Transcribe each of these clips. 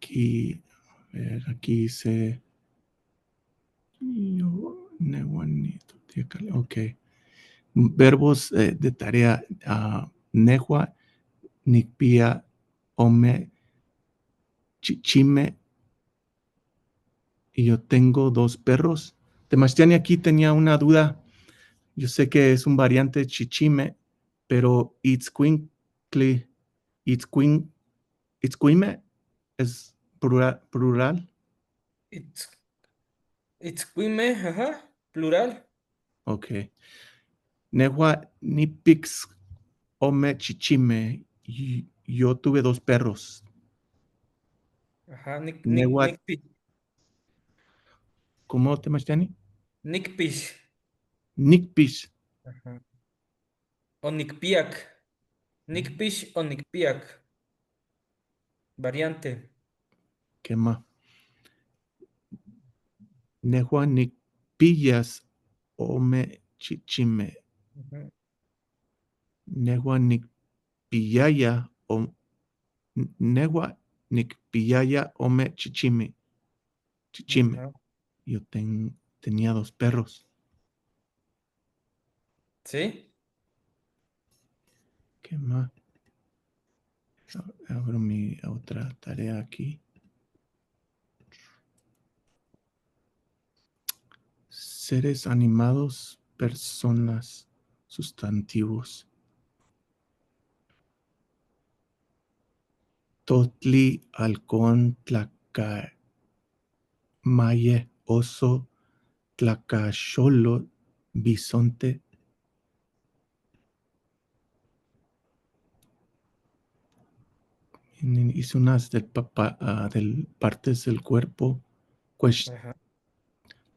Aquí, a ver, aquí dice, ok. Verbos de tarea, nehua, nikpia, ome, chichime, y yo tengo 2 perros. Temastiani, aquí tenía una duda. Yo sé que es un variante chichime, pero itzcuincle, itzcuime es plural. It's, Itzcuime, ajá, plural. Ok. Nehua nipix ome chichime. Yo tuve 2 perros. Ajá, Nehua, Nickpish. ¿cómo Temastiani? Nickpish. Nikpish. Ajá. O Nickpiak. Nickpish o Nickpiak. Variante. ¿Qué más? Nehua nikpillas ome chichime. Ujú, Nehua nikpillaya o Nehua nikpillaya ome chichime. Chichime. ajá. Yo tenía 2 perros. ¿Sí? ¿Qué más? Abro mi otra tarea aquí. Seres animados, personas, sustantivos. Totli, halcón, tlacamaye, oso, tlacacholo, bisonte. Hice unas del partes del cuerpo. Pues Ajá.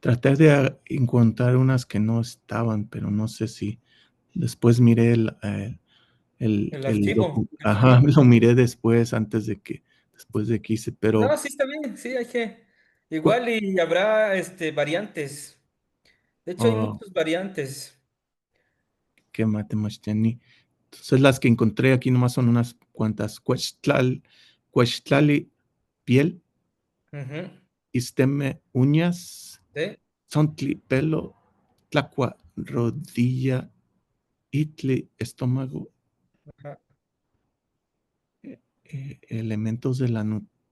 traté de encontrar unas que no estaban, pero no sé si después miré El archivo. ajá, Ajá. lo miré después, después de que hice, pero No, sí está bien, sí, hay que. cu- Igual y habrá variantes. De hecho, hay oh, muchas variantes. qué matemáticas tenía. Entonces las que encontré aquí nomás son unas cuantas. Cuechtlali, piel, Ujú, isteme, uñas, ¿sí? sontli, pelo, tlacua, rodilla, itli, estómago, Ajá. elementos de la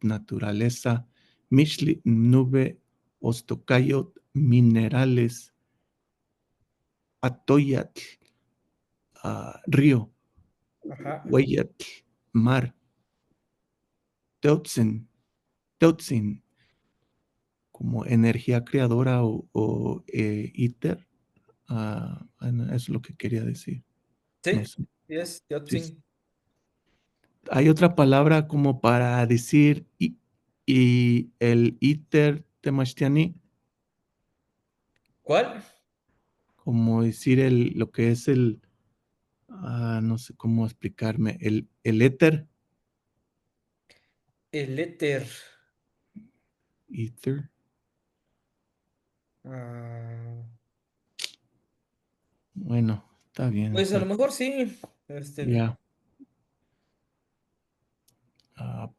naturaleza, mixli, nube, ostocayot, minerales, atoyatl, río, Ajá. hueyatl, mar, teotzin, teotzin, como energía creadora o iter. Es lo que quería decir. No Sí, sé. sí es Sí. Yotzi. Hay otra palabra como para decir y el iter temachtiani, ¿Cuál? como decir lo que es no sé cómo explicarme, el éter, El éter. ether. Ah, Bueno, está bien, pues a lo pero mejor sí. ya.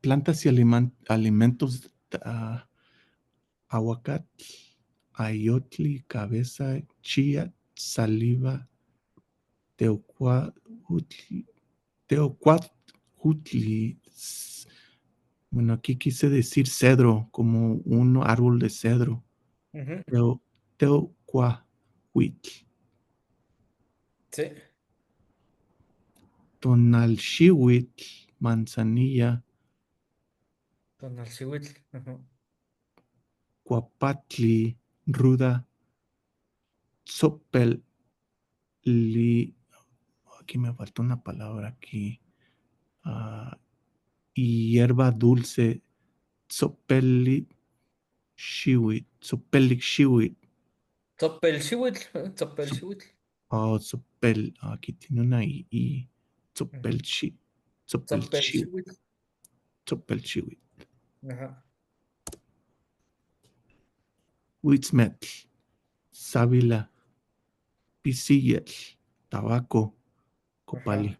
Plantas y alimentos, aguacate, ayotli, cabeza, chía, saliva, teocuatli, teocuatli. Bueno, aquí quise decir cedro, como un árbol de cedro. Ujú, Teocuahuitl. sí. Tonalxihuitl, manzanilla, Tonalxihuitl. Ujú. cuapatli, ruda, tzopelli. Aquí me falta una palabra aquí. ah, y hierba dulce, tzopelli, shiwit, tzopelli shiwit. Tzopelxihuitl. Tzopelxihuitl. Oh, aquí tiene una I. Ujú. Tzopelchi, tzopelchi, Tzopelxihuitl. tzopelchiwit. Ajá. Huitzmetl, sábila, pisillel, tabaco, copali. Ajá.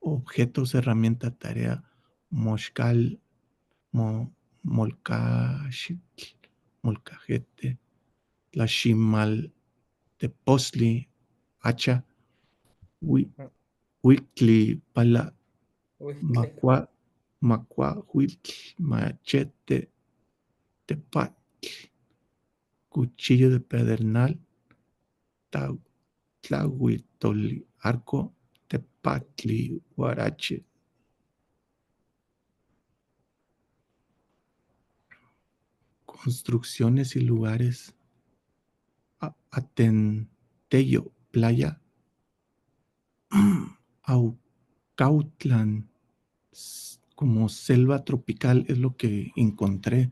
objetos, herramienta, tarea, moshkal, molcajitl, molcajete, tlaximal, tepostli, hacha, Ah, huitli, pala, Huitle. macua, huitl, machete, tepatl, cuchillo de pedernal, tlahuitoli, arco, tepatli, huarache. Construcciones y lugares, Atenteyo, playa, Aucautlan, como selva tropical es lo que encontré. No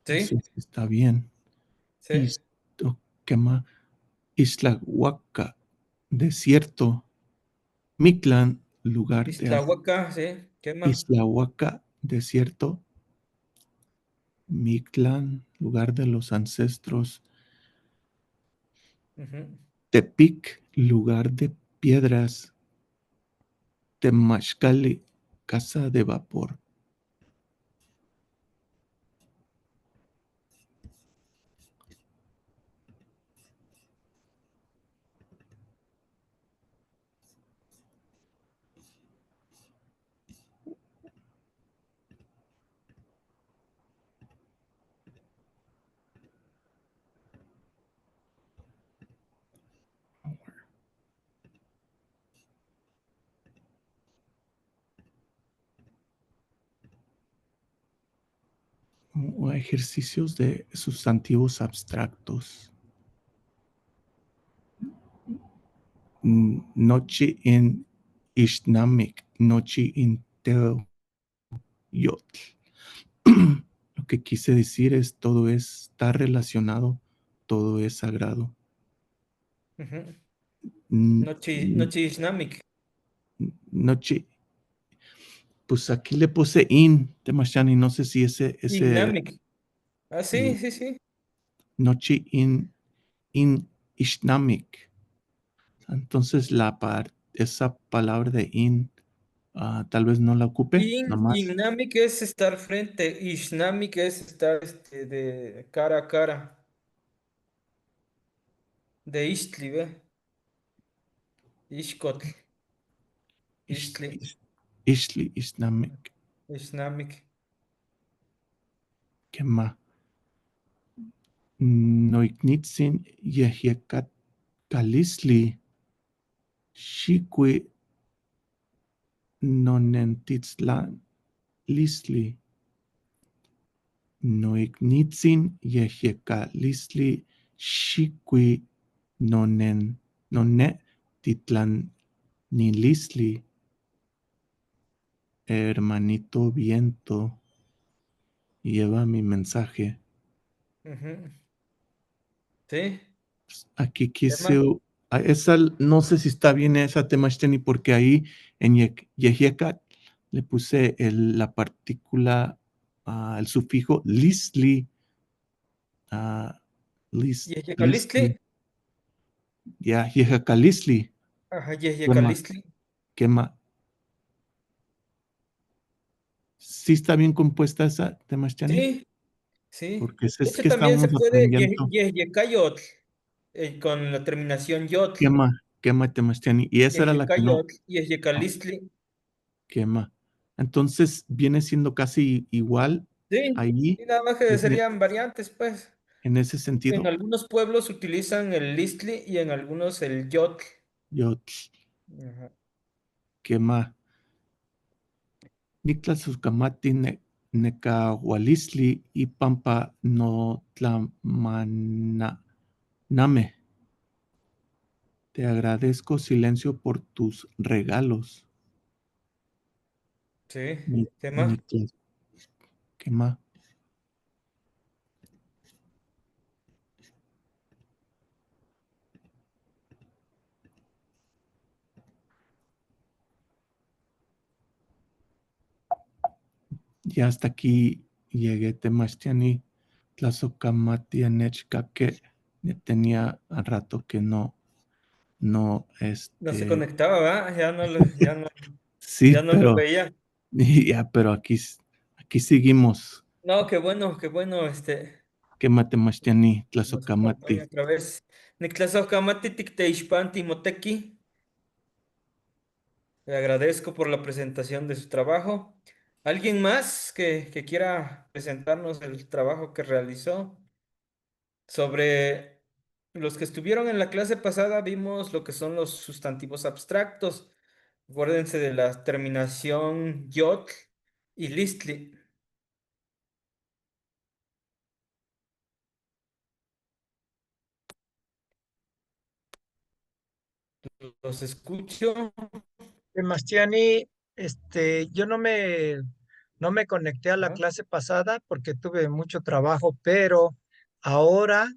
sé Sí, si está bien. sí. Isto, ¿qué más? Isla Huaca, desierto. Mictlán, lugar de Islahuaca, sí. ¿Qué más? Isla Huaca, desierto. Mictlán, lugar de los ancestros. Ujú. Tepic, lugar de piedras. Temachcali, casa de vapor. O ejercicios de sustantivos abstractos. Noche en Ishnamic, noche en Teoyotl. Lo que quise decir es todo está relacionado, todo es sagrado. Ujú. Mm, Noche Islamic. Noche, pues aquí le puse in, Temashani, no sé si ese Ignamic. Ah, sí, sí, sí. noche in Ishnamic. Entonces esa palabra de in tal vez no la ocupe, nomás Ignamic es estar frente. Ishnamic es estar de cara a cara. De Istli, ¿ve? Ishkotl. Istli. Ishli, Ishnamic, Ishnamic. ¿qué más? Noiknitzin, Yehiakat, Kalisli, Shikwi, Nonentitzlan, Lisli, Noiknitzin, Yehiakalisli, Shikwi, Nonen, Nonetitlan, Nilisli, hermanito viento, lleva mi mensaje. Ujú. Sí. Aquí ¿Qué más? quise, esa, no sé si está bien esa Temashteni, porque ahí en Yehiacat le puse la partícula, el sufijo lisli, ah, Yehiakalistli. lisli, ya, Yehiacalisli, Ajá, quema, Yehiakalistli. quema. ¿Sí está bien compuesta esa Temashteni? Sí, sí. Porque De es hecho, que también se estábamos puede aprendiendo Yehiakayotl, con la terminación yotl. quema Temashteni, y esa era la que no. Yehiakayotl, Yehiakalistli. Quema. Entonces viene siendo casi igual Sí, ahí, y nada más que en serían variantes, pues. en ese En sentido. algunos pueblos utilizan el listli y en algunos el yotl. Yo, Ajá. quema. Nictla Suscamati, Necahualisli y Pampa no Name. Te agradezco silencio por tus regalos. Sí, ¿qué más? Nictla, quema. Ya hasta aquí llegué, Temastiani. Tlazocamati Anechka, que ya tenía a rato que no, No se este, conectaba, ¿verdad? Ya no, ya no. Sí, Ya no lo pero, veía. ya, pero aquí seguimos. No, qué bueno, ¿Qué mate mastiani, nos acompaña tlazocamati? otra vez. Niclasojkamati tikteixpanti moteki. Le agradezco por la presentación de su trabajo. ¿Alguien más que quiera presentarnos el trabajo que realizó? Sobre los que estuvieron en la clase pasada, vimos lo que son los sustantivos abstractos. Acuérdense de la terminación yot y listli. Los escucho. Sebastiani, yo no me conecté a la Ajá. clase pasada porque tuve mucho trabajo, pero ahora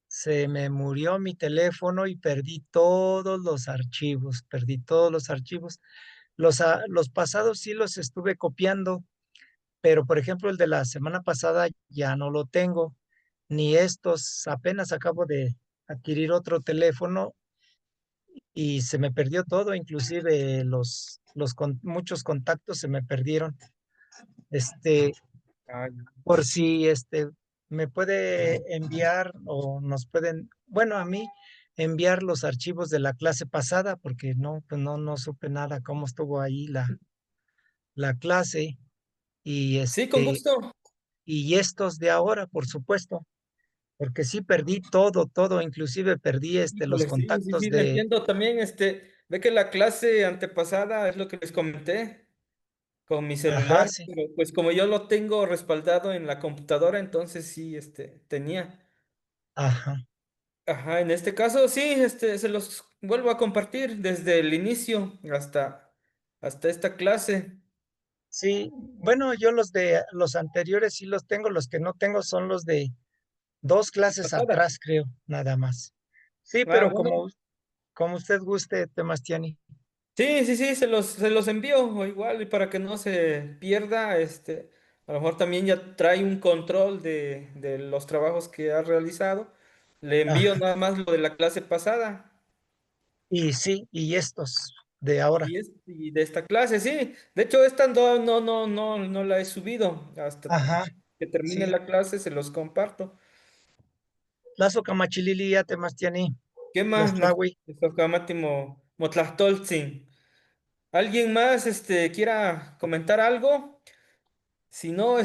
se me murió mi teléfono y perdí todos los archivos. Los pasados sí los estuve copiando, pero por ejemplo el de la semana pasada ya no lo tengo, ni estos, apenas acabo de adquirir otro teléfono y se me perdió todo, inclusive muchos contactos se me perdieron. Este, Ay, por si me puede enviar o nos pueden, bueno, a mí enviar los archivos de la clase pasada, porque no, pues no supe nada cómo estuvo ahí la clase y sí, con gusto. y estos de ahora, por supuesto, porque sí perdí todo, inclusive perdí los Híjole, sí, sí, contactos sí, le de, entiendo también, ve que la clase antepasada es lo que les comenté con mi ajá, celular, sí, pero pues como yo lo tengo respaldado en la computadora, entonces sí, tenía. ajá. Ajá, en este caso sí, se los vuelvo a compartir desde el inicio hasta esta clase Sí, bueno, yo los anteriores sí los tengo, los que no tengo son los de dos clases pasada. atrás, creo, nada más. Sí, Ah, pero bueno. como usted guste, Temastiani. Sí, sí, sí, se los envío o igual y para que no se pierda, a lo mejor también ya trae un control de los trabajos que ha realizado. Le envío Ajá. nada más lo de la clase pasada Y sí, y estos de ahora. y de esta clase, sí. De hecho, esta no la he subido. Hasta Ajá, que termine sí. la clase se los comparto. Lazo Camachilili, ya Temastiani. ¿Qué más? Tlaxtlahui. Nextocamati Motlastoltzin. ¿Alguien más quiera comentar algo? Si no,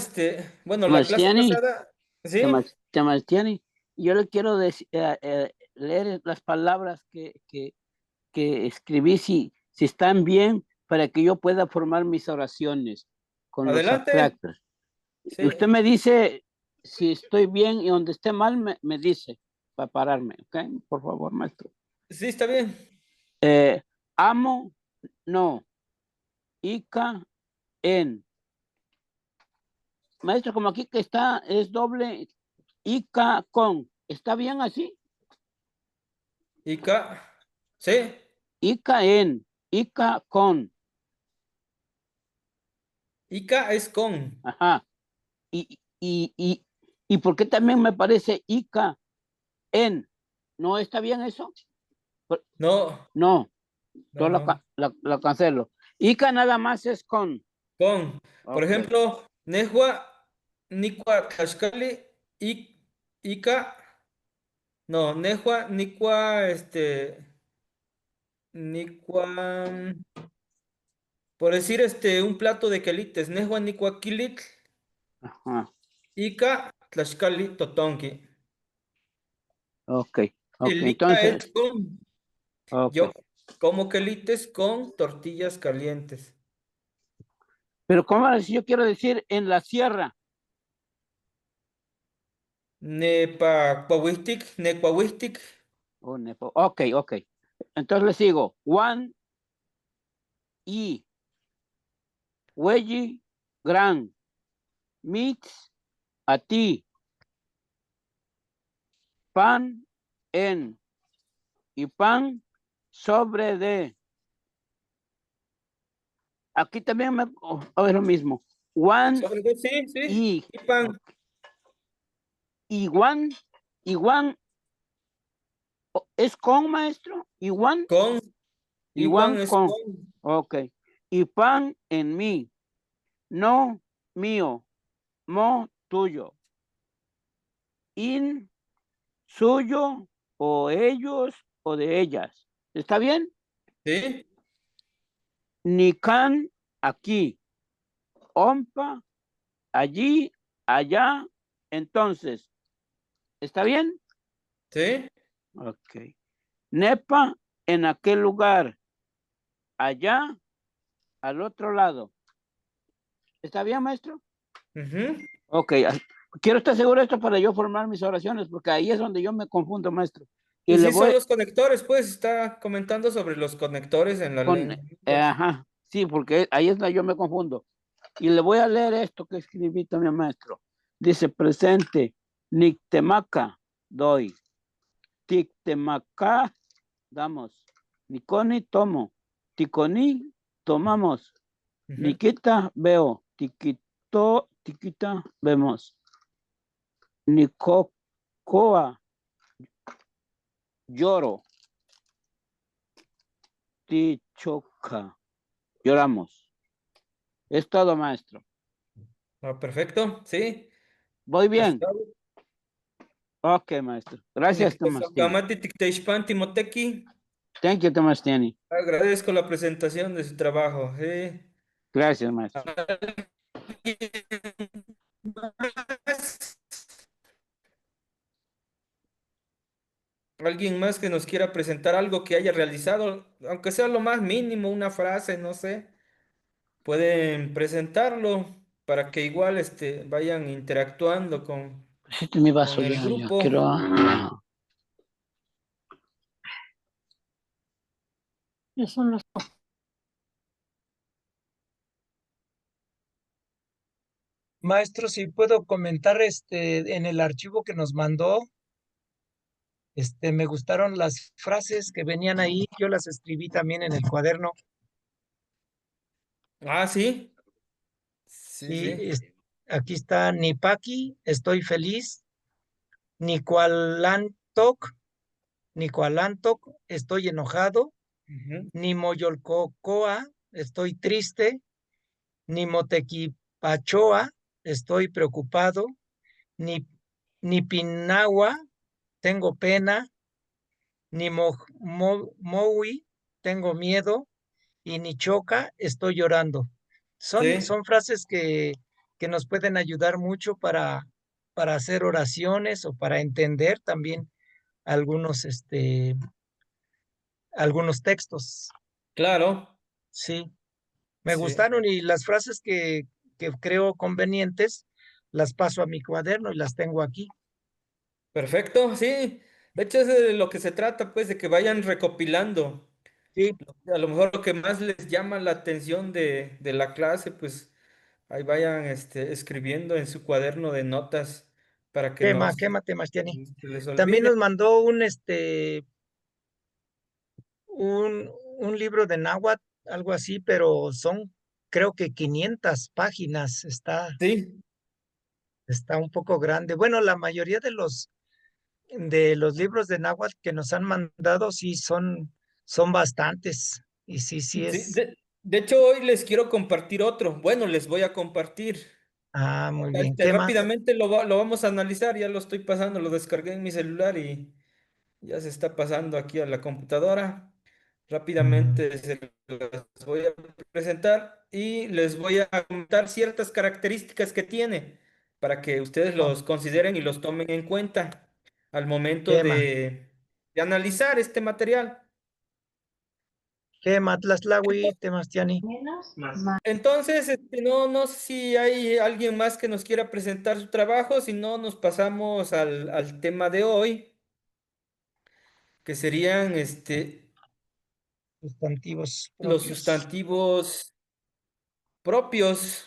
bueno, la clase Sebastiani, pasada, ¿sí? Sebastiani, yo le quiero leer las palabras que escribí, si están bien, para que yo pueda formar mis oraciones con los Adelante. abstractos. Y Sí, usted me dice si estoy bien y donde esté mal, me dice para pararme, ¿ok? Por favor, maestro. sí, está bien. Eh, amo, no. Ica, en. Maestro, como aquí que está, es doble. Ica, con. ¿Está bien así? Sí, Ica, en. Ica, con. Ica es con. Ajá. ¿Y por qué también me parece Ica en? ¿No está bien eso? No, No, no, yo no. lo cancelo. Ica nada más es con. Con. Por Ok. ejemplo, Nehua, Nikwa, Tlaxcali, Ica, no, Nehua, Nikwa, Nikwa, por decir un plato de quelites, Nehua, Nikwa, Kilit, Ajá. Ica, Tlaxcali, Totonki. Ok. Ok. El Ica Entonces, es con. ok. Yo como quelites con tortillas calientes. Pero ¿cómo si yo quiero decir en la sierra? Nepacuahuistic. Ok, ok. Entonces le sigo. One y Huelli, gran, mix, a ti, pan, en, y pan, sobre de. Aquí también es lo mismo. One Sobre todo, sí, sí. y, Y pan iguan, iguan, es con maestro, iguan, con. iguan Iguan es con. con. Ok. y pan en mí, no mío, mo tuyo, in suyo o ellos o de ellas. ¿Está bien? ¿Sí? Nican aquí, ompa allí, allá. Entonces, ¿está bien? ¿Sí? Ok. Nepa en aquel lugar, allá, al otro lado. ¿Está bien, maestro? Ujú. Ok. Quiero estar seguro de esto para yo formar mis oraciones, porque ahí es donde yo me confundo, maestro. Y Y le sí, son voy los conectores, pues está comentando sobre los conectores en la con, lengua. ajá, sí, porque ahí es donde yo me confundo. Y le voy a leer esto que escribí también, maestro. Dice presente, Nictemaca, doy. Tictemaca, damos. Niconi, tomo. Ticoni, tomamos. Ujú. Nikita, veo. Tiquito, tiquita, vemos. Nicocoa, lloro. Tichoca, lloramos. Es todo, maestro. Ah, perfecto, sí. ¿Voy bien? Está. Ok, maestro. Gracias, Tomastiani. Niktosapkamati tikteixpan timoteki. Thank you, Tomastiani. Agradezco la presentación de su trabajo. ¿Sí? Gracias, maestro. ¿Alguien más que nos quiera presentar algo que haya realizado, aunque sea lo más mínimo, una frase, no sé, pueden presentarlo para que igual vayan interactuando Este es mi vaso con el ya grupo? quiero. Eso no. Maestro, si puedo comentar en el archivo que nos mandó, me gustaron las frases que venían ahí, yo las escribí también en el cuaderno. Ah, sí, sí, Sí, sí. aquí está Nipaki, estoy feliz, Nicualantoc, Nicualantoc, estoy enojado, Ujú. Nimoyolcocoa, estoy triste, Nimotequipachoa, estoy preocupado, Ni, Nipinagua, tengo pena, Mowi, tengo miedo, y Nichoca, estoy llorando. Sí, Son frases que nos pueden ayudar mucho para hacer oraciones o para entender también algunos, algunos textos. claro, Sí, me sí. gustaron y las frases que creo convenientes las paso a mi cuaderno y las tengo aquí. Perfecto, sí. De hecho, es de lo que se trata, pues, de que vayan recopilando. Sí, A lo mejor lo que más les llama la atención de la clase, pues ahí vayan escribiendo en su cuaderno de notas para que no quema, Temastiani. se les También olvide. nos mandó un libro de náhuatl, algo así, pero son creo que 500 páginas. Sí, Está un poco grande. Bueno, la mayoría de los libros de náhuatl que nos han mandado sí son bastantes. Y sí, sí sí. es. De hecho, hoy les quiero compartir otro. Bueno, les voy a compartir. Ah, muy bien. ¿Qué más? Rápidamente lo vamos a analizar. Ya lo estoy pasando, lo descargué en mi celular y ya se está pasando aquí a la computadora. Mm, Rápidamente se las voy a presentar y les voy a comentar ciertas características que tiene para que ustedes oh, los consideren y los tomen en cuenta al momento quema. de analizar este material. Quema, Tlaxtlahui, Temastiani. Entonces, no sé si hay alguien más que nos quiera presentar su trabajo, si no, nos pasamos al tema de hoy, que serían Sustantivos los propios. propios,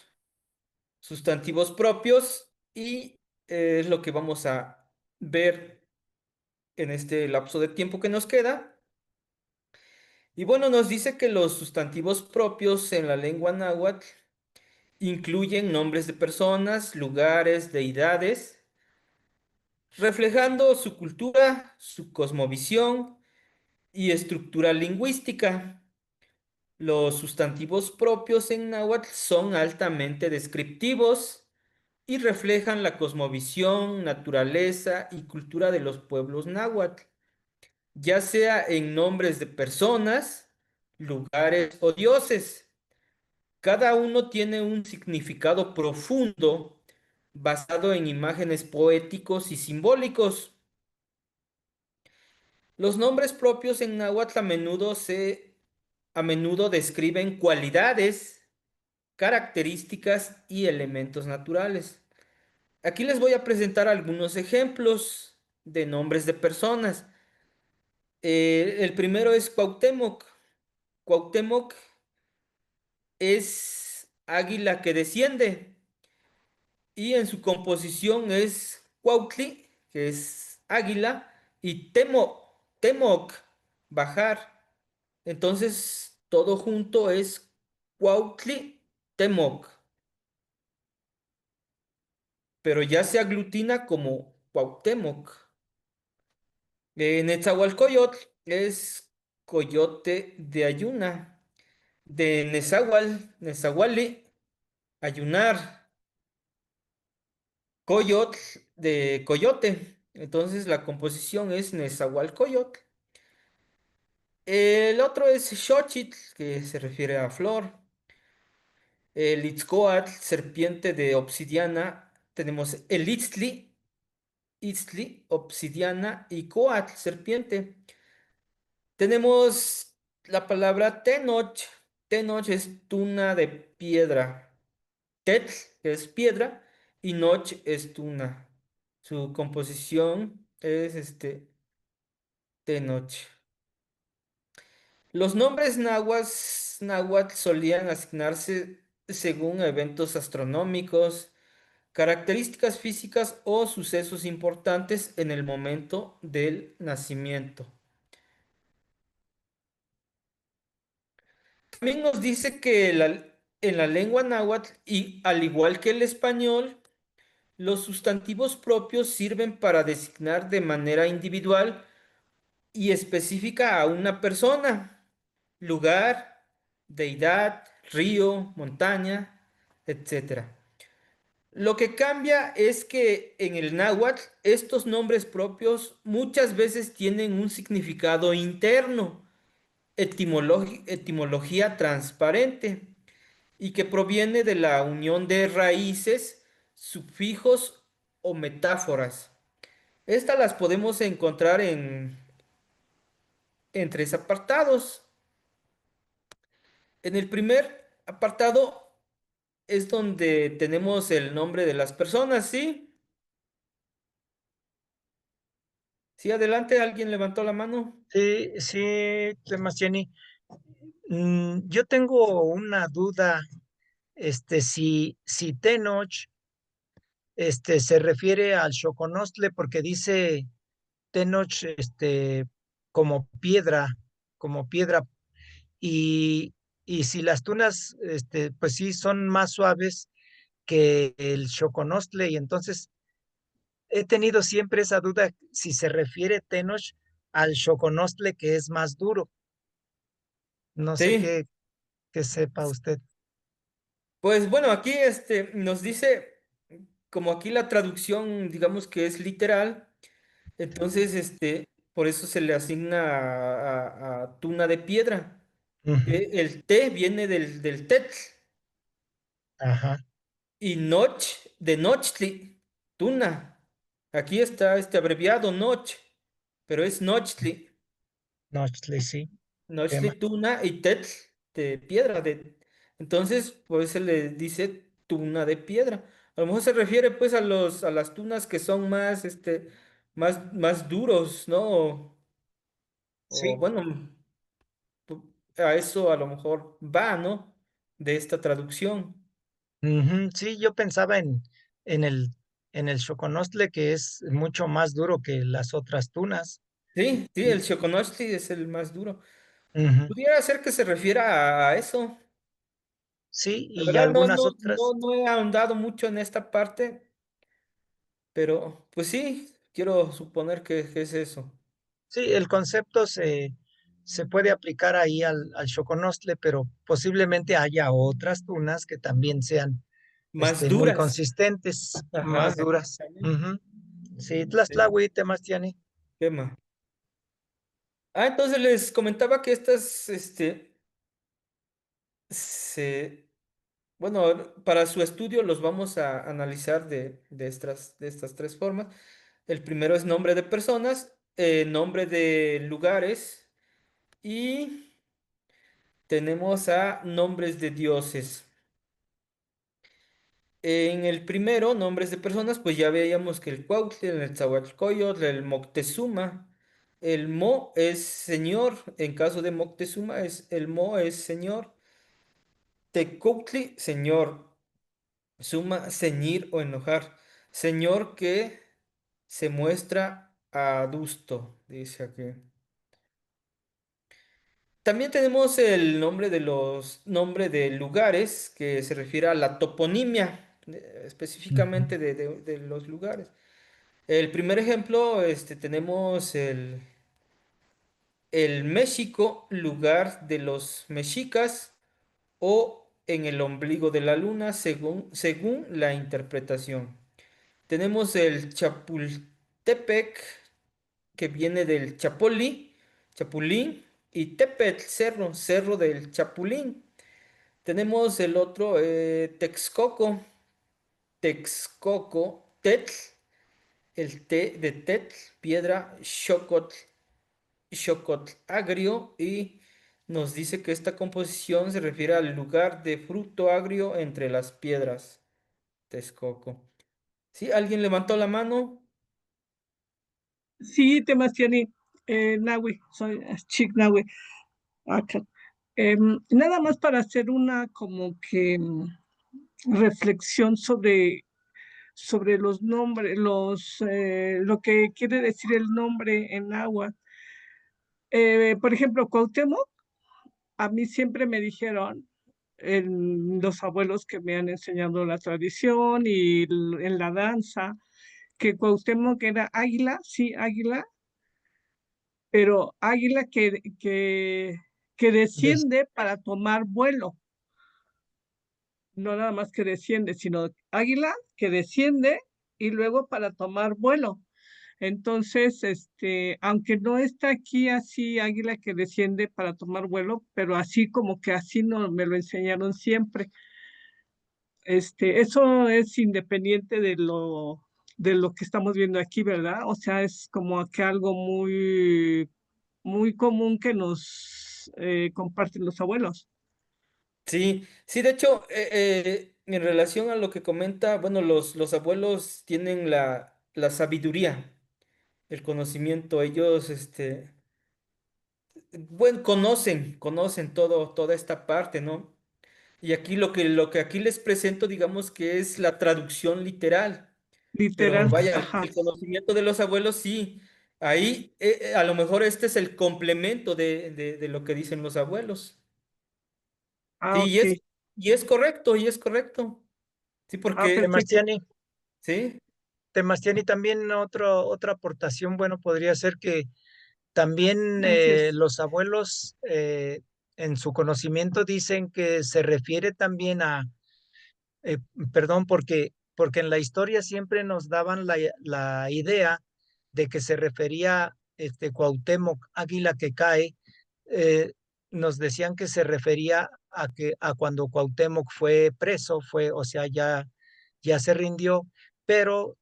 sustantivos propios, y es lo que vamos a ver en este lapso de tiempo que nos queda. Y bueno, nos dice que los sustantivos propios en la lengua náhuatl incluyen nombres de personas, lugares, deidades, reflejando su cultura, su cosmovisión y estructura lingüística. Los sustantivos propios en náhuatl son altamente descriptivos y reflejan la cosmovisión, naturaleza y cultura de los pueblos náhuatl, ya sea en nombres de personas, lugares o dioses. Cada uno tiene un significado profundo basado en imágenes poéticos y simbólicos. Los nombres propios en náhuatl a menudo describen cualidades, características y elementos naturales. Aquí les voy a presentar algunos ejemplos de nombres de personas. El primero es Cuauhtémoc. Cuauhtémoc es águila que desciende y en su composición es Cuautli, que es águila, y Temoc, bajar. Entonces, todo junto es Cuautli Temoc, pero ya se aglutina como Cuauhtémoc. Netzahualcoyotl es coyote de ayuna. De Nezahuali, ayunar. Coyotl de coyote. Entonces la composición es Nezahualcoyotl. El otro es Xochitl, que se refiere a flor. El Itzcoatl, serpiente de obsidiana. Tenemos el Itztli, obsidiana, y Coatl, serpiente. Tenemos la palabra Tenoch. Tenoch es tuna de piedra. Tetl, que es piedra, y Noch es tuna. Su composición es Tenoch. Los nombres náhuatl solían asignarse según eventos astronómicos, características físicas o sucesos importantes en el momento del nacimiento. También nos dice que en la lengua náhuatl, y al igual que el español, los sustantivos propios sirven para designar de manera individual y específica a una persona, lugar, deidad, río, montaña, etcétera. Lo que cambia es que en el náhuatl estos nombres propios muchas veces tienen un significado interno, etimología transparente, y que proviene de la unión de raíces, sufijos o metáforas. Estas las podemos encontrar en tres apartados. En el primer apartado es donde tenemos el nombre de las personas, ¿sí? Sí, adelante, alguien levantó la mano. Sí, sí, temas, Jenny. Yo tengo una duda, si Tenoch, se refiere al Xoconostle porque dice Tenoch, como piedra, y, y si las tunas, pues sí, son más suaves que el Xoconostle, y entonces he tenido siempre esa duda si se refiere Tenoch al Xoconostle que es más duro. No sé Sí, qué sepa usted. pues bueno, aquí nos dice, como aquí la traducción, digamos que es literal, entonces por eso se le asigna a tuna de piedra. Ujú. El T viene del tetl Ajá, y noch de nochtli, tuna. Aquí está este abreviado noch, pero es nochtli. Nochtle, sí, Nochtli tema. tuna y tetl de piedra. Entonces, pues se le dice tuna de piedra. A lo mejor se refiere pues a las tunas que son más, más duros, ¿no? O Sí, bueno, a eso a lo mejor va, ¿no? De esta traducción. ujú, sí, yo pensaba en el, en el Xoconostle, que es mucho más duro que las otras tunas. Sí, sí, el Y, Choconochti es el más duro. ujú, Pudiera ser que se refiera a eso. sí, La y verdad, algunas otras. no he ahondado mucho en esta parte, pero pues sí, quiero suponer que es eso. Sí, el concepto se puede aplicar ahí al Xoconostle, pero posiblemente haya otras tunas que también sean Más muy duras. consistentes, Ajá, más duras. exactamente. Ujú. Sí, Sí. Tlaxtlahui, Temastiani. ¿Qué más? Entonces les comentaba que estas, se, bueno, para su estudio los vamos a analizar de estas tres formas. El primero es nombre de personas, nombre de lugares y tenemos a nombres de dioses. En el primero, nombres de personas, pues ya veíamos que el Cuauhtli, el Netzahualcoyotl, el Moctezuma, el Mo es señor, en caso de Moctezuma el Mo es señor, Tecuhtli, señor, Suma, ceñir o enojar, señor que se muestra adusto, dice aquí. También tenemos el nombre de los nombre de lugares que se refiere a la toponimia, Ujú. específicamente de los lugares. El primer ejemplo, tenemos el México, lugar de los mexicas o en el ombligo de la luna, según la interpretación. Tenemos el Chapultepec, que viene del Chapulín, y Tepetl, cerro, cerro del Chapulín. Tenemos el otro, Texcoco, Tetl, el T de Tetl, piedra, Xocotl agrio, y nos dice que esta composición se refiere al lugar de fruto agrio entre las piedras. Texcoco. ¿Sí? ¿Alguien levantó la mano? Sí, Temastiani, Nahui, soy Chic Nahui, acá. Nada más para hacer una como que reflexión sobre los nombres, lo que quiere decir el nombre en agua. Por ejemplo, Cuauhtémoc, a mí siempre me dijeron, los abuelos que me han enseñado la tradición y en la danza, que Cuauhtémoc era águila, sí, águila, pero águila que Des- desciende para tomar vuelo, no nada más que desciende, sino águila que desciende y luego para tomar vuelo. Entonces, aunque no está aquí así águila que desciende para tomar vuelo, pero así como que así no me lo enseñaron siempre. Eso es independiente de lo que estamos viendo aquí, ¿verdad? O sea, es como que algo muy común que nos comparten los abuelos. Sí, sí, de hecho, en relación a lo que comenta, bueno, los abuelos tienen la sabiduría, el conocimiento, ellos, bueno, conocen toda esta parte, ¿no? Y aquí lo que aquí les presento, digamos que es la traducción literal, pero Literal, vaya, ajá. el conocimiento de los abuelos, sí, ahí a lo mejor este es el complemento de lo que dicen los abuelos. Ah, Sí, ok. y es correcto, y es correcto. Sí, Ah, porque, perfecto. Temastiani, sí. Temastiani también otra aportación, bueno, podría ser que también Gracias. los abuelos en su conocimiento dicen que se refiere también eh, perdón, porque en la historia siempre nos daban la idea de que se refería Cuauhtémoc, águila que cae, eh, nos decían que se refería a cuando Cuauhtémoc fue preso, o sea, ya se rindió, pero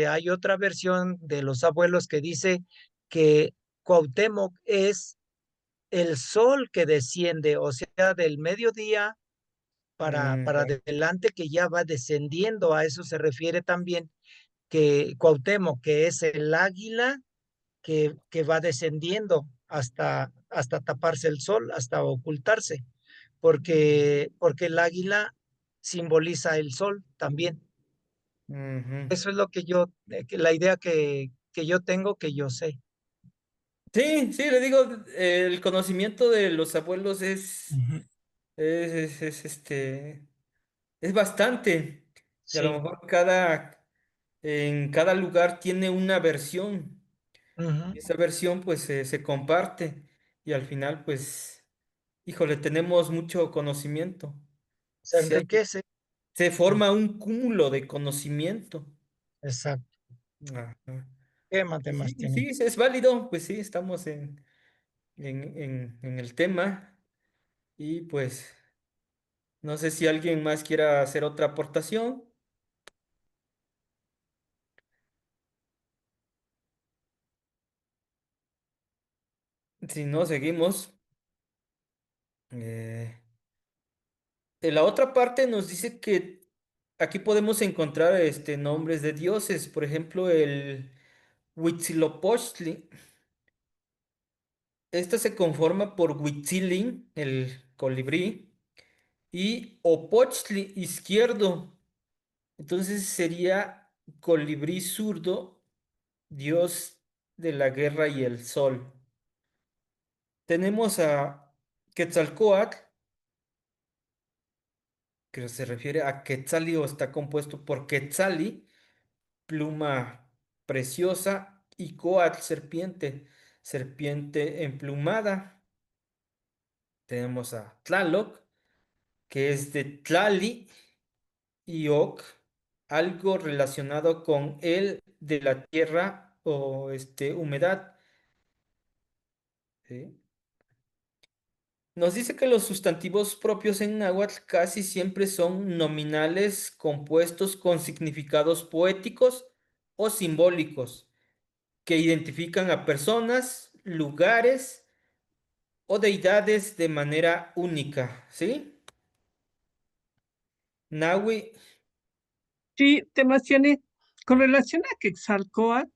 hay otra versión de los abuelos que dice que Cuauhtémoc es el sol que desciende, o sea, del mediodía para Mm, adelante que ya va descendiendo. A eso se refiere también que Cuauhtémoc, que es el águila que va descendiendo hasta taparse el sol, hasta ocultarse, porque el águila simboliza el sol también. ujú. Eso es lo la idea que yo tengo, que yo sé. Sí, sí, le digo, el conocimiento de los abuelos Ujú. es bastante. Y a lo Sí. mejor en cada lugar tiene una versión. Ujú. Y esa versión pues se comparte. y al final, pues, híjole, tenemos mucho conocimiento. Se Se, enriquece. se forma un cúmulo de conocimiento. Exacto. Ajá. ¿Qué Y matemáticas sí, tienen? sí, es válido, pues sí, estamos en el tema y pues no sé si alguien más quiera hacer otra aportación. Si no, seguimos. Eh, en la otra parte nos dice que aquí podemos encontrar nombres de dioses, por ejemplo, el Huitzilopochtli. Esta se conforma por Huitzilin, el colibrí, y Opochtli izquierdo. Entonces sería colibrí zurdo, dios de la guerra y el sol. Tenemos a Quetzalcóatl, que se refiere a Quetzali o está compuesto por Quetzali, pluma preciosa, y Coatl, serpiente, serpiente emplumada. Tenemos a Tlaloc, que es de Tlali y Oc, algo relacionado con el de la tierra o humedad. ¿Sí? Nos dice que los sustantivos propios en náhuatl casi siempre son nominales compuestos con significados poéticos o simbólicos que identifican a personas, lugares o deidades de manera única, ¿sí? Nahui, Sí, temas tiene con relación a Quetzalcóatl,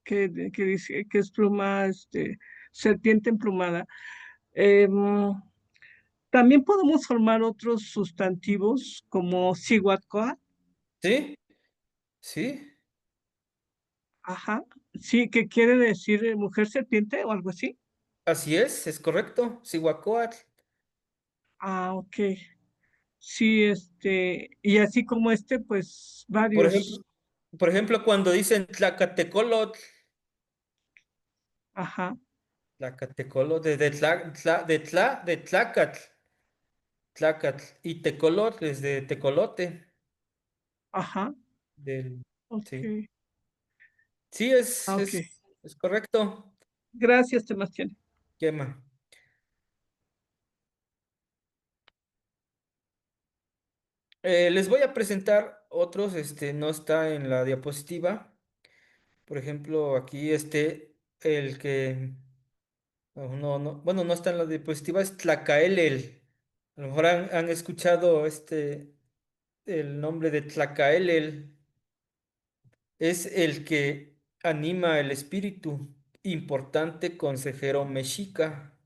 que dice que es pluma, serpiente emplumada. em, También podemos formar otros sustantivos como Cihuatcoatl, ¿sí? ¿Sí? ajá, sí, que quiere decir mujer serpiente o algo así. Así es correcto. Cihuacóatl. Ah, ok. Sí, y así como pues Por ejemplo, varios, por ejemplo, cuando dicen Tlacatecolotl, ajá, Tlacatecolotl, de Tlacatl, Tlacatl, y Tecolotl es de Tecolote, ajá, del, sí. ok, Sí, ah, ok. es correcto. Gracias, Sebastián. Quema. Les voy a presentar otros, no está en la diapositiva. Por ejemplo, aquí el que, bueno, no está en la diapositiva, es Tlacaelel. A lo mejor han escuchado el nombre de Tlacaelel. Es el que anima el espíritu, importante consejero mexica.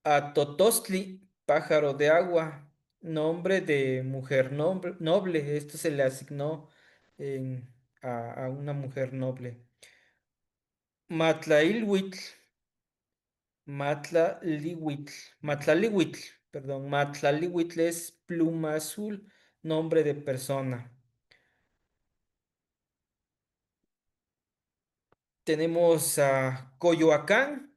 A Totostli, pájaro de agua, nombre de mujer noble. Esto se le asignó a una mujer noble. Matlailhuitl, Matlalihuitl, Matlalihuitl, perdón, Matlalihuitl es pluma azul, nombre de persona. Tenemos a Coyoacán,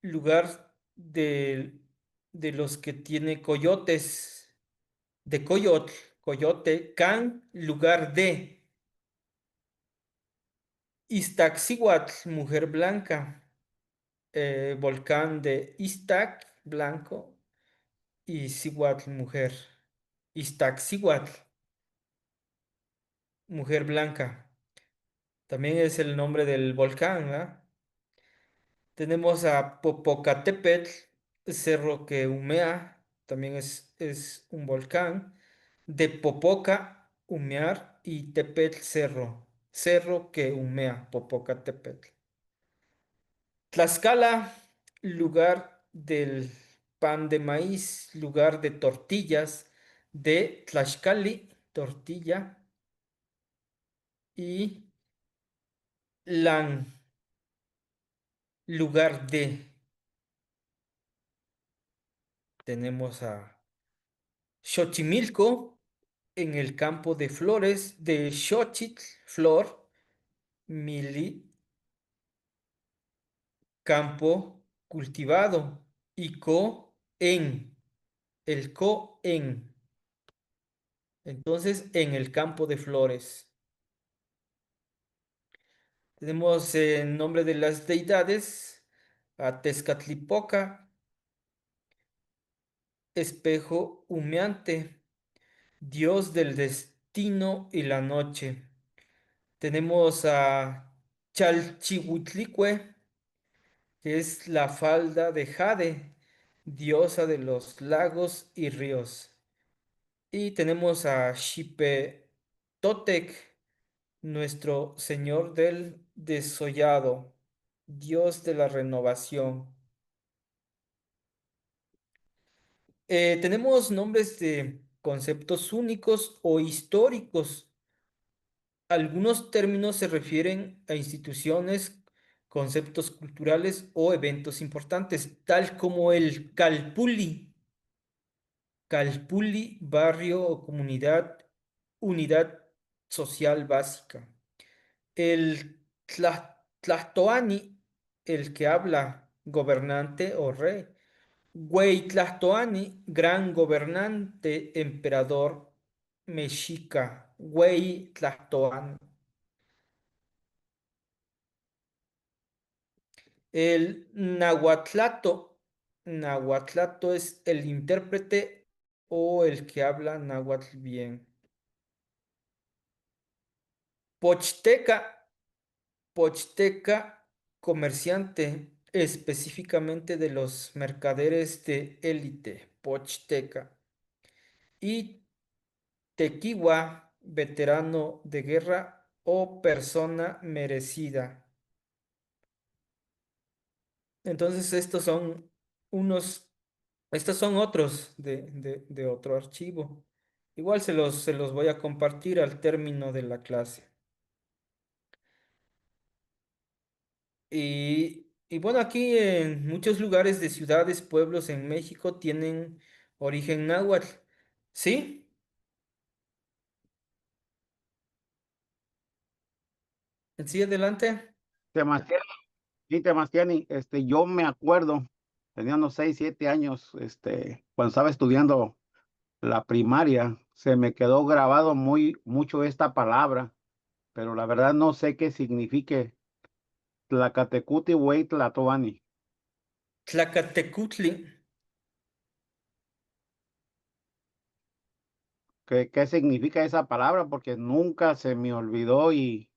lugar de los que tiene coyotes, de coyote, coyote, can, lugar de. Iztaccíhuatl, mujer blanca, volcán de Iztac, blanco, y Cíhuatl, mujer. Iztaccíhuatl, mujer blanca. También es el nombre del volcán, ¿verdad? Tenemos a Popocatépetl, cerro que humea, también es un volcán. De Popoca, humear, y Tepetl, cerro. Cerro que humea, Popocatépetl. Tlaxcala, lugar del pan de maíz, lugar de tortillas, de Tlaxcali, tortilla, y Lan, lugar de. Tenemos a Xochimilco, en el campo de flores de Xochitl, flor, mili, campo cultivado. Y en, el en. Entonces, en el campo de flores. Tenemos el nombre de las deidades, a Tezcatlipoca, espejo humeante, dios del destino y la noche. Tenemos a Chalchihuitlicue, que es la falda de Jade, diosa de los lagos y ríos. Y tenemos a Xipe Totec, nuestro señor del desollado, dios de la renovación. Tenemos nombres de conceptos únicos o históricos. Algunos términos se refieren a instituciones, conceptos culturales o eventos importantes, tal como el Calpulli. Calpulli, barrio o comunidad, unidad social básica. El Tlatoani, el que habla, gobernante o rey. Tlatoani, gran gobernante, emperador mexica. Tlatoani. El nahuatlato. Nahuatlato es el intérprete o el que habla náhuatl bien. Pochteka. Pochteka, comerciante, específicamente de los mercaderes de élite. Pochteka. Y Tequiwa, veterano de guerra o persona merecida. Entonces, unos, estos son otros de otro archivo. Igual se los voy a compartir al término de la clase. Y bueno, aquí en muchos lugares de ciudades, pueblos en México tienen origen náhuatl. ¿Sí? Sí, adelante. Temastiani, sí, Temastiani, yo me acuerdo, tenía unos 6, 7 años, cuando estaba estudiando la primaria, se me quedó grabado mucho esta palabra, pero la verdad no sé qué signifique Tlacatecuti Huey Tlatoani. Tlacatecutli. ¿Qué significa esa palabra? Porque nunca se me olvidó y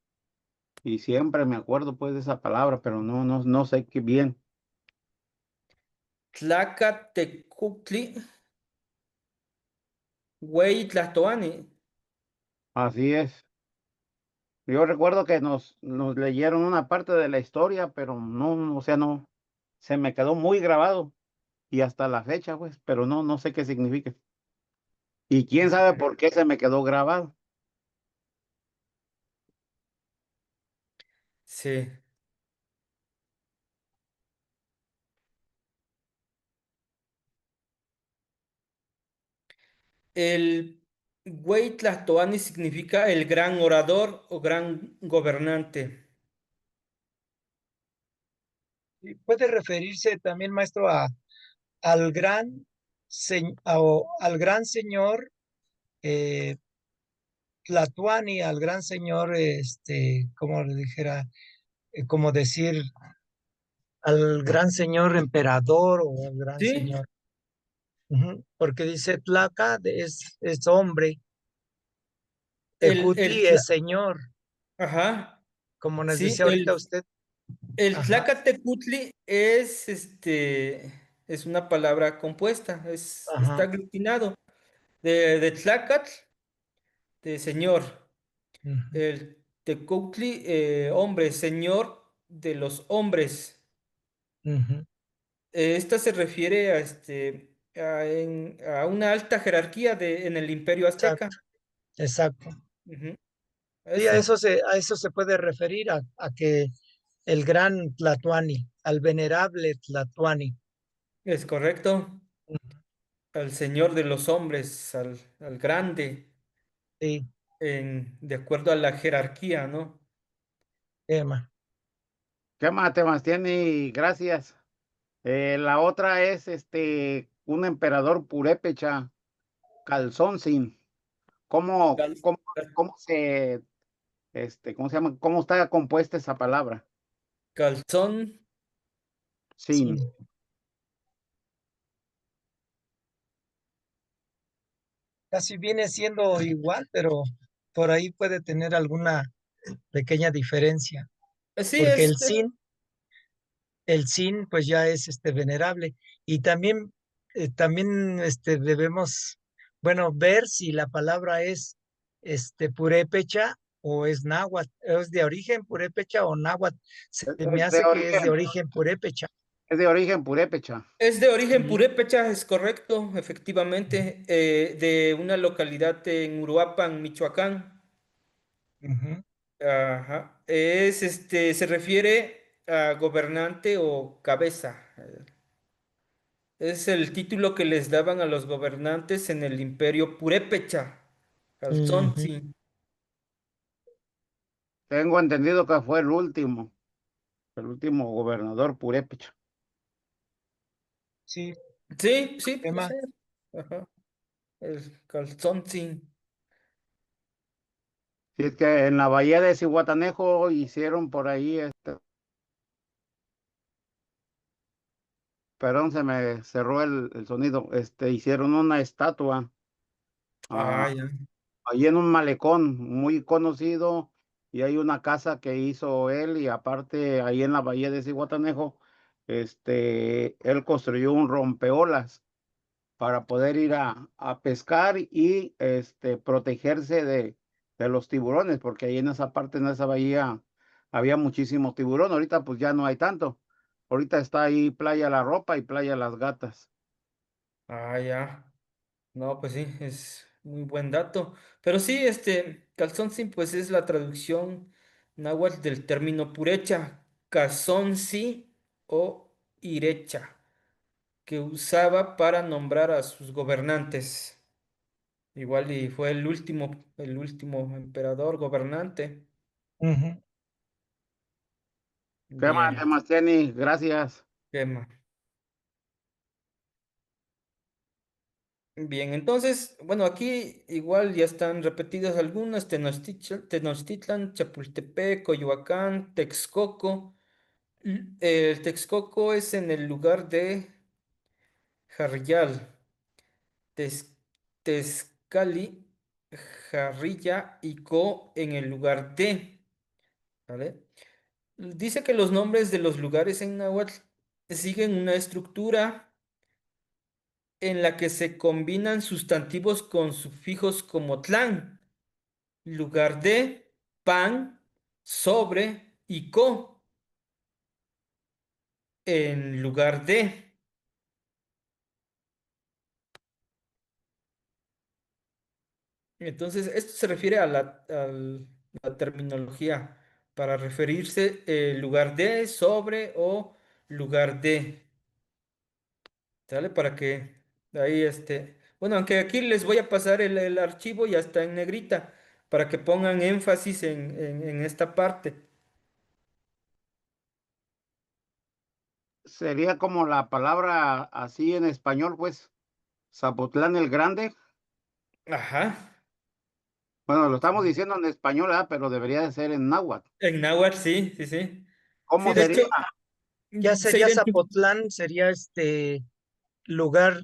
siempre me acuerdo pues de esa palabra, pero no sé qué bien. Tlacatecutli. Tlatoani. Así es. Yo recuerdo que nos leyeron una parte de la historia, pero no, o sea, no, se me quedó muy grabado y hasta la fecha, pues, pero no sé qué significa. Y quién sabe por qué se me quedó grabado. Sí. El Tlatoani significa el gran orador o gran gobernante. Y puede referirse también, maestro, al al gran señor eh, Tlatuani, al gran señor, como le dijera, como decir, al gran señor emperador o al gran Sí, señor. Ujú, porque dice Tlaca es hombre, el, el, Tecuti tla- es señor, ajá, como nos sí, decía ahorita usted. el Ajá, Tlacatecutli es una palabra compuesta, está ajá. aglutinado de Tlacatl, de señor, Ujú, el Tecutli, hombre, señor de los hombres. ujú, Esta se refiere a una alta jerarquía en el Imperio Azteca. exacto, exacto. Ujú, Sí, eso a eso se puede referir a que el gran Tlatuani, al venerable Tlatuani. es correcto. Al señor de los hombres, al grande, Sí, de acuerdo a la jerarquía, ¿no? Emma. ¿Qué más temas tiene? Gracias. La otra es un emperador purépecha, Calzónzin. ¿Cómo, Cal- cómo, cal- cómo se, cómo se llama? ¿Cómo está compuesta esa palabra? Calzón. Sí. Sin. Casi viene siendo igual, pero por ahí puede tener alguna pequeña diferencia, Sí, porque el sin pues ya es venerable y también debemos, bueno, ver si la palabra es purépecha o es náhuatl, es de origen purépecha o náhuatl. Se me De hace que es de origen, origen purépecha. es de origen purépecha. es de origen Sí. purépecha, es correcto, efectivamente, de una localidad en Uruapan, Michoacán. Ujú. Ajá. Se refiere a gobernante o cabeza. Es el título que les daban a los gobernantes en el imperio purépecha. Ujú. Calzonzi. Tengo entendido que fue el último gobernador purépecha. Sí, Sí, sí, puede tema. ser. Ajá. El Calzonzi. Sí, es que en la bahía de Zihuatanejo hicieron por ahí, perdón, se me cerró el sonido, hicieron una estatua Ah, ah, ya. ahí en un malecón muy conocido y hay una casa que hizo él y aparte ahí en la bahía de Zihuatanejo, él construyó un rompeolas para poder ir a pescar y protegerse de los tiburones, porque ahí en esa parte, en esa bahía, había muchísimo tiburón. Ahorita pues ya no hay tanto. Ahorita está ahí Playa La Ropa y Playa Las Gatas. Ah, ya. No, pues sí, es muy buen dato. Pero sí, calzonzi, pues es la traducción náhuatl del término purecha, cazonzi o irecha, que usaba para nombrar a sus gobernantes. Igual y fue el último emperador gobernante. Ujú. ¿Qué más, Bien, Tematiani? Gracias. tema. Bien, entonces, bueno, aquí igual ya están repetidas algunas, Tenochtitlan, Chapultepec, Coyoacán, Texcoco. El Texcoco es en el lugar de Jarrial, Tez- Tezcali, Jarrilla y Co en el lugar de, ¿vale? Dice que los nombres de los lugares en náhuatl siguen una estructura en la que se combinan sustantivos con sufijos como tlán, lugar de, pan, sobre y co en lugar de. Entonces, esto se refiere a la terminología para referirse lugar de, sobre o lugar de. ¿Sale? Para que ahí bueno, aunque aquí les voy a pasar el archivo, ya está en negrita, para que pongan énfasis en esta parte. Sería como la palabra así en español, pues, Zapotlán el Grande. Ajá. Bueno, lo estamos diciendo en español, pero debería de ser en náhuatl. En náhuatl, sí, sí, sí. Sí, ¿Cómo de sería? hecho, Ya se sería identifica Zapotlán, sería lugar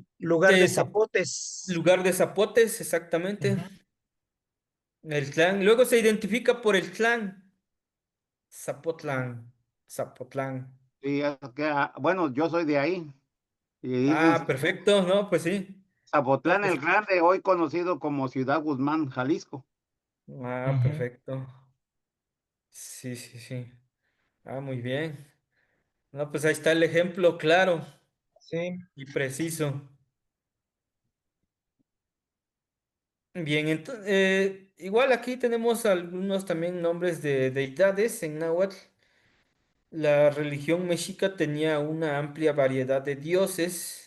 de zapotes. lugar de zapotes, exactamente. Ujú. El clan. Luego se identifica por el clan. Zapotlán. Zapotlán. Sí, es que, bueno, yo soy de ahí. Y dicen Ah, perfecto, ¿no? Pues sí. No, Zapotlán el pues. Grande, hoy conocido como Ciudad Guzmán, Jalisco. Ah, Ujú. perfecto. Sí, sí, sí. Ah, muy bien. No, pues ahí está el ejemplo claro Sí. y preciso. Bien, entonces, igual aquí tenemos algunos también nombres de deidades en náhuatl. La religión mexica tenía una amplia variedad de dioses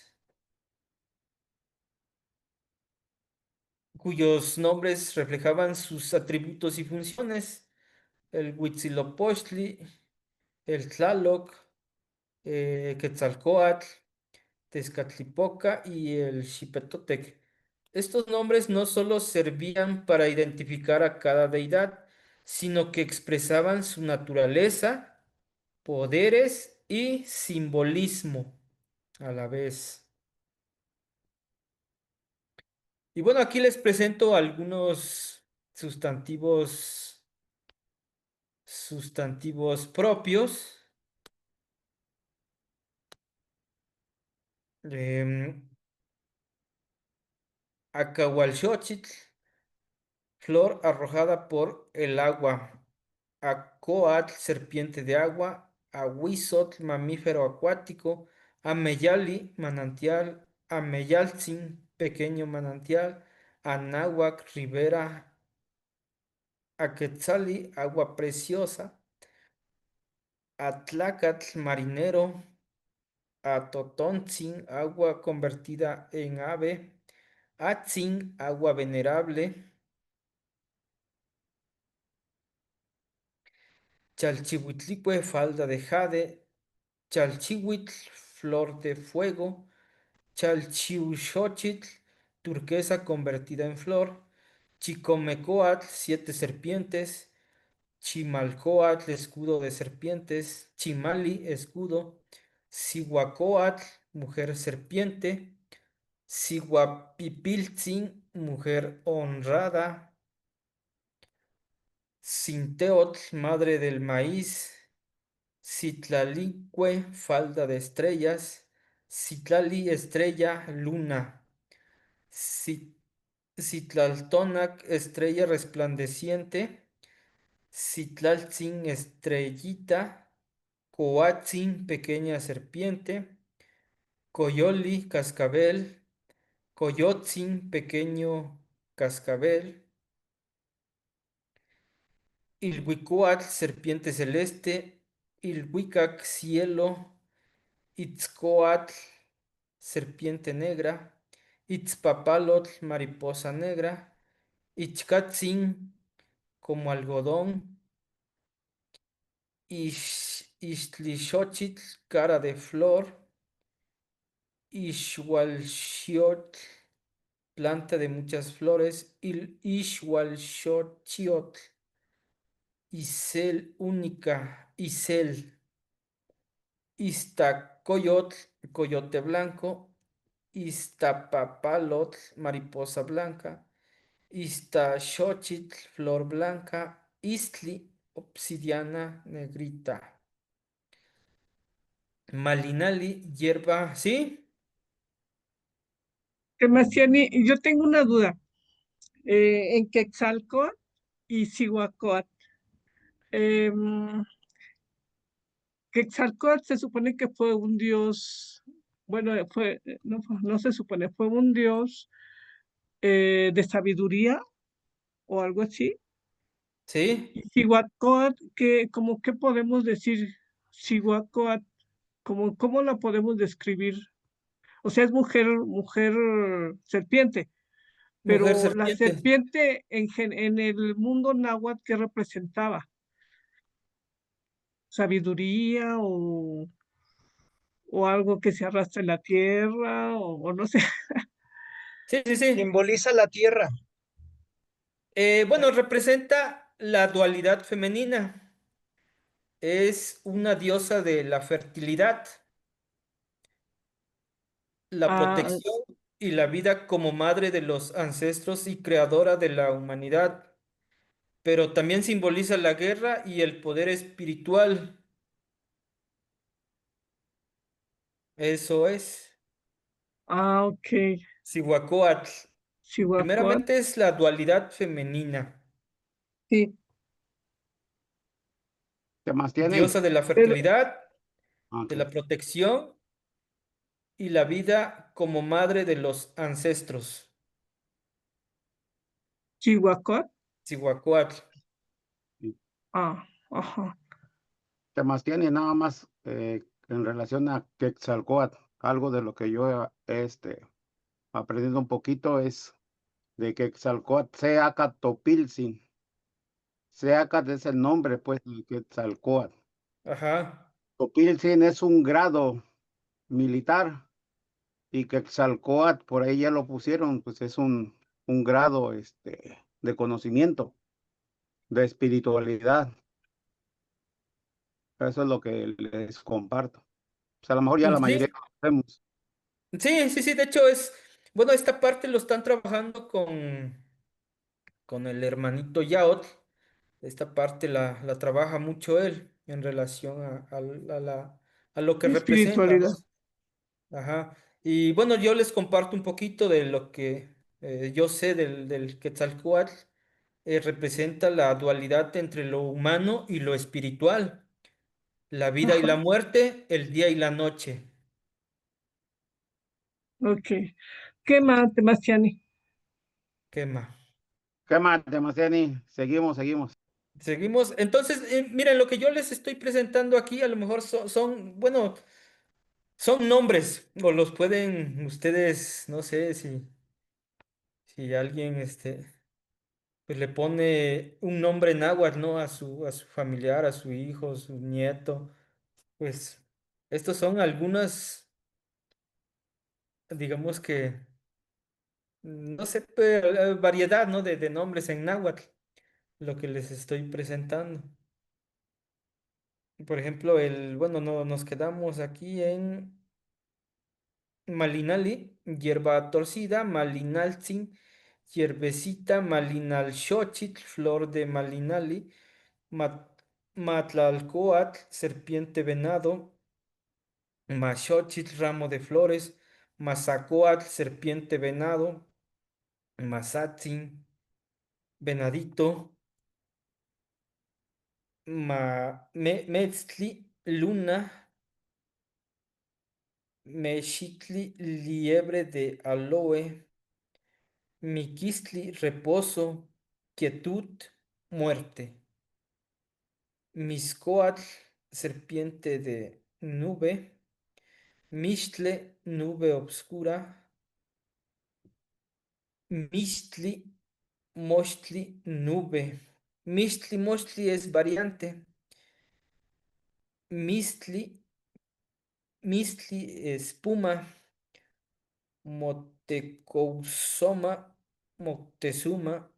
cuyos nombres reflejaban sus atributos y funciones. El Huitzilopochtli el Tlaloc, Quetzalcóatl, Tezcatlipoca y el Xipetotec. Estos nombres no solo servían para identificar a cada deidad, sino que expresaban su naturaleza, poderes y simbolismo a la vez. Y bueno, aquí les presento algunos sustantivos propios. Em, Acahualxochitl, flor arrojada por el agua. Acoatl, serpiente de agua. Ahuizotl, mamífero acuático. Ameyali, manantial. Ameyaltzin, pequeño manantial. Anáhuac, ribera. Aquetzali, agua preciosa. Atlacatl, marinero. Atotontzin, agua convertida en ave. Atzin, agua venerable. Chalchihuitlicue, falda de jade. Chalchihuitl, flor de fuego. Chalchiuxochitl, turquesa convertida en flor. Chicomecoatl, 7 serpientes. Chimalcoatl, escudo de serpientes. Chimali, escudo. Cihuacóatl, mujer serpiente. Cihuapipiltzin, mujer honrada. Sinteotl, madre del maíz. Citlalicue, falda de estrellas. Citlali, estrella, luna. Citlaltonac, estrella resplandeciente. Citlaltzin, estrellita. Coatzin, pequeña serpiente. Coyoli, cascabel. Coyotzin, pequeño cascabel. Ilhuicuatl, serpiente celeste. Ilhuicac, cielo. Itzcoatl, serpiente negra. Itzpapalotl, mariposa negra. Ichkatzin, como algodón. Ixtlixochitl, cara de flor. Ixhualxiotl, planta de muchas flores. Ixhualxochiotl, isel única. Isel. Iztacoyotl, coyote blanco. Iztapapalotl, mariposa blanca. Iztaxochitl, flor blanca. Istli, obsidiana negrita. Malinali, hierba, ¿sí? Mastiani, yo tengo una duda. En Quetzalcóatl y Cihuacóatl. Quetzalcóatl se supone que fue un dios, bueno, no se supone, fue un dios de sabiduría o algo así. ¿Sí? Y Cihuacóatl, como, ¿qué podemos decir? Cihuacóatl, ¿cómo la podemos describir? O sea, es mujer serpiente, Mujer pero la serpiente. serpiente en el mundo náhuatl, ¿qué representaba? ¿Sabiduría o algo que se arrastra en la tierra o no sé? Sí, sí, sí. Simboliza la tierra. Bueno, representa la dualidad femenina. Es una diosa de la fertilidad, la Ah, protección y la vida como madre de los ancestros y creadora de la humanidad, pero también simboliza la guerra y el poder espiritual. Eso es. ok. Cihuacóatl. Chihuahua, Primeramente es la dualidad femenina, sí, ¿Qué más tiene? diosa de la pero fertilidad, Ok. de la protección y la vida como madre de los ancestros. Chihuahua, Cihuacóatl. ajá. ¿Qué más tiene? Nada más en relación a Quetzalcóatl, algo de lo que yo aprendiendo un poquito es de Quetzalcóatl, Seacatl Topiltzin. Seacatl es el nombre, pues, de Quetzalcóatl. Ajá. Topiltzin es un grado militar y Quetzalcóatl, por ahí ya lo pusieron, pues es un grado de conocimiento, de espiritualidad. Eso es lo que les comparto. Pues a lo mejor ya la mayoría Sí, lo sabemos. sí, sí, sí, de hecho es, bueno, esta parte lo están trabajando con el hermanito Yaot. Esta parte la trabaja mucho él en relación a lo que representa, Espiritualidad. ¿no? Ajá. Y bueno, yo les comparto un poquito de lo que yo sé del Quetzalcóatl. Representa la dualidad entre lo humano y lo espiritual, la vida y Ajá. la muerte, el día y la noche. Ok. ¿Qué más, Sebastiani? ¿Qué más? ¿Qué más, Demasiani? Seguimos. Seguimos. Entonces, miren, lo que yo les estoy presentando aquí a lo mejor bueno, son nombres, o los pueden ustedes, no sé si alguien pues le pone un nombre náhuatl, ¿no? A su familiar, a su hijo, su nieto. Pues estos son algunas, digamos que, no sé, variedad, ¿no? De nombres en náhuatl, lo que les estoy presentando. Por ejemplo, bueno, no, nos quedamos aquí en Malinali, hierba torcida, Malinaltzin, hierbecita, Malinalxochitl, flor de Malinali, mat- Matlalcoatl, serpiente venado, Maxochitl, ramo de flores, Mazacoatl, serpiente venado, Mazatzin, venadito, Metzli, luna, Mexitli, liebre de aloe, Miquistli, reposo, quietud, muerte. Miscoatl, serpiente de nube. Mixtle, nube obscura. Mixtli, mochtli, nube. Mixtli, mochtli es variante. Mistli, mistli, espuma. Motecouzoma, Moctezuma,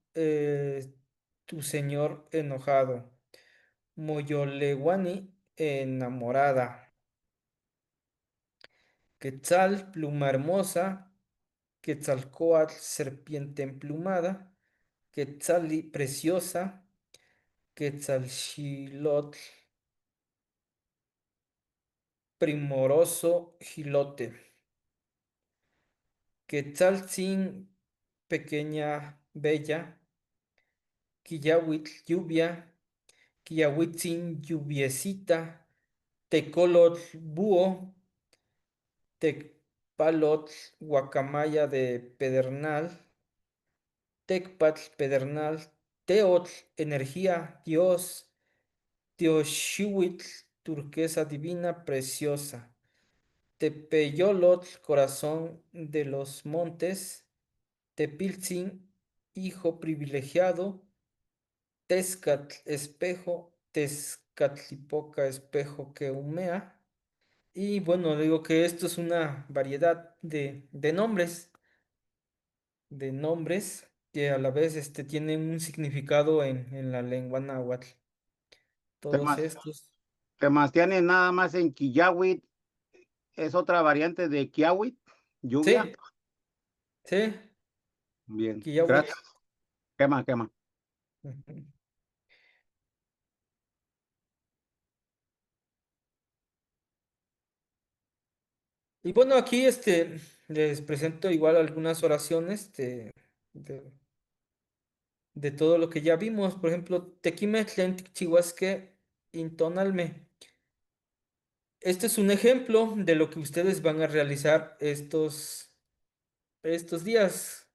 tu señor enojado. Moyolewani, enamorada. Quetzal, pluma hermosa. Quetzalcóatl, serpiente emplumada. Quetzali, preciosa. Quetzalxilotl, primoroso gilote. Quetzaltzin, pequeña, bella. Quillawitl, lluvia. Quiahuitzin, lluviecita. Tecolotl, búho. Tecpalotl, guacamaya de pedernal. Tecpatl, pedernal. Teotl, energía, Dios. Teosxihuitl, turquesa divina, preciosa. Tepeyolotl, corazón de los montes. Tepiltzin, hijo privilegiado. Tezcatl, espejo. Tezcatlipoca, espejo que humea. Y bueno, digo que esto es una variedad de nombres que a la vez tienen un significado en la lengua náhuatl. Todos Temas, estos. Temastiani nada más en Quillawit, es otra variante de Kiawit, lluvia. Sí, sí, Bien, Quillawitl. gracias. Quema. Ujú. Y bueno, aquí les presento igual algunas oraciones de todo lo que ya vimos. Por ejemplo, Tequimetlen Chihuasque Intonalme. Este es un ejemplo de lo que ustedes van a realizar estos días.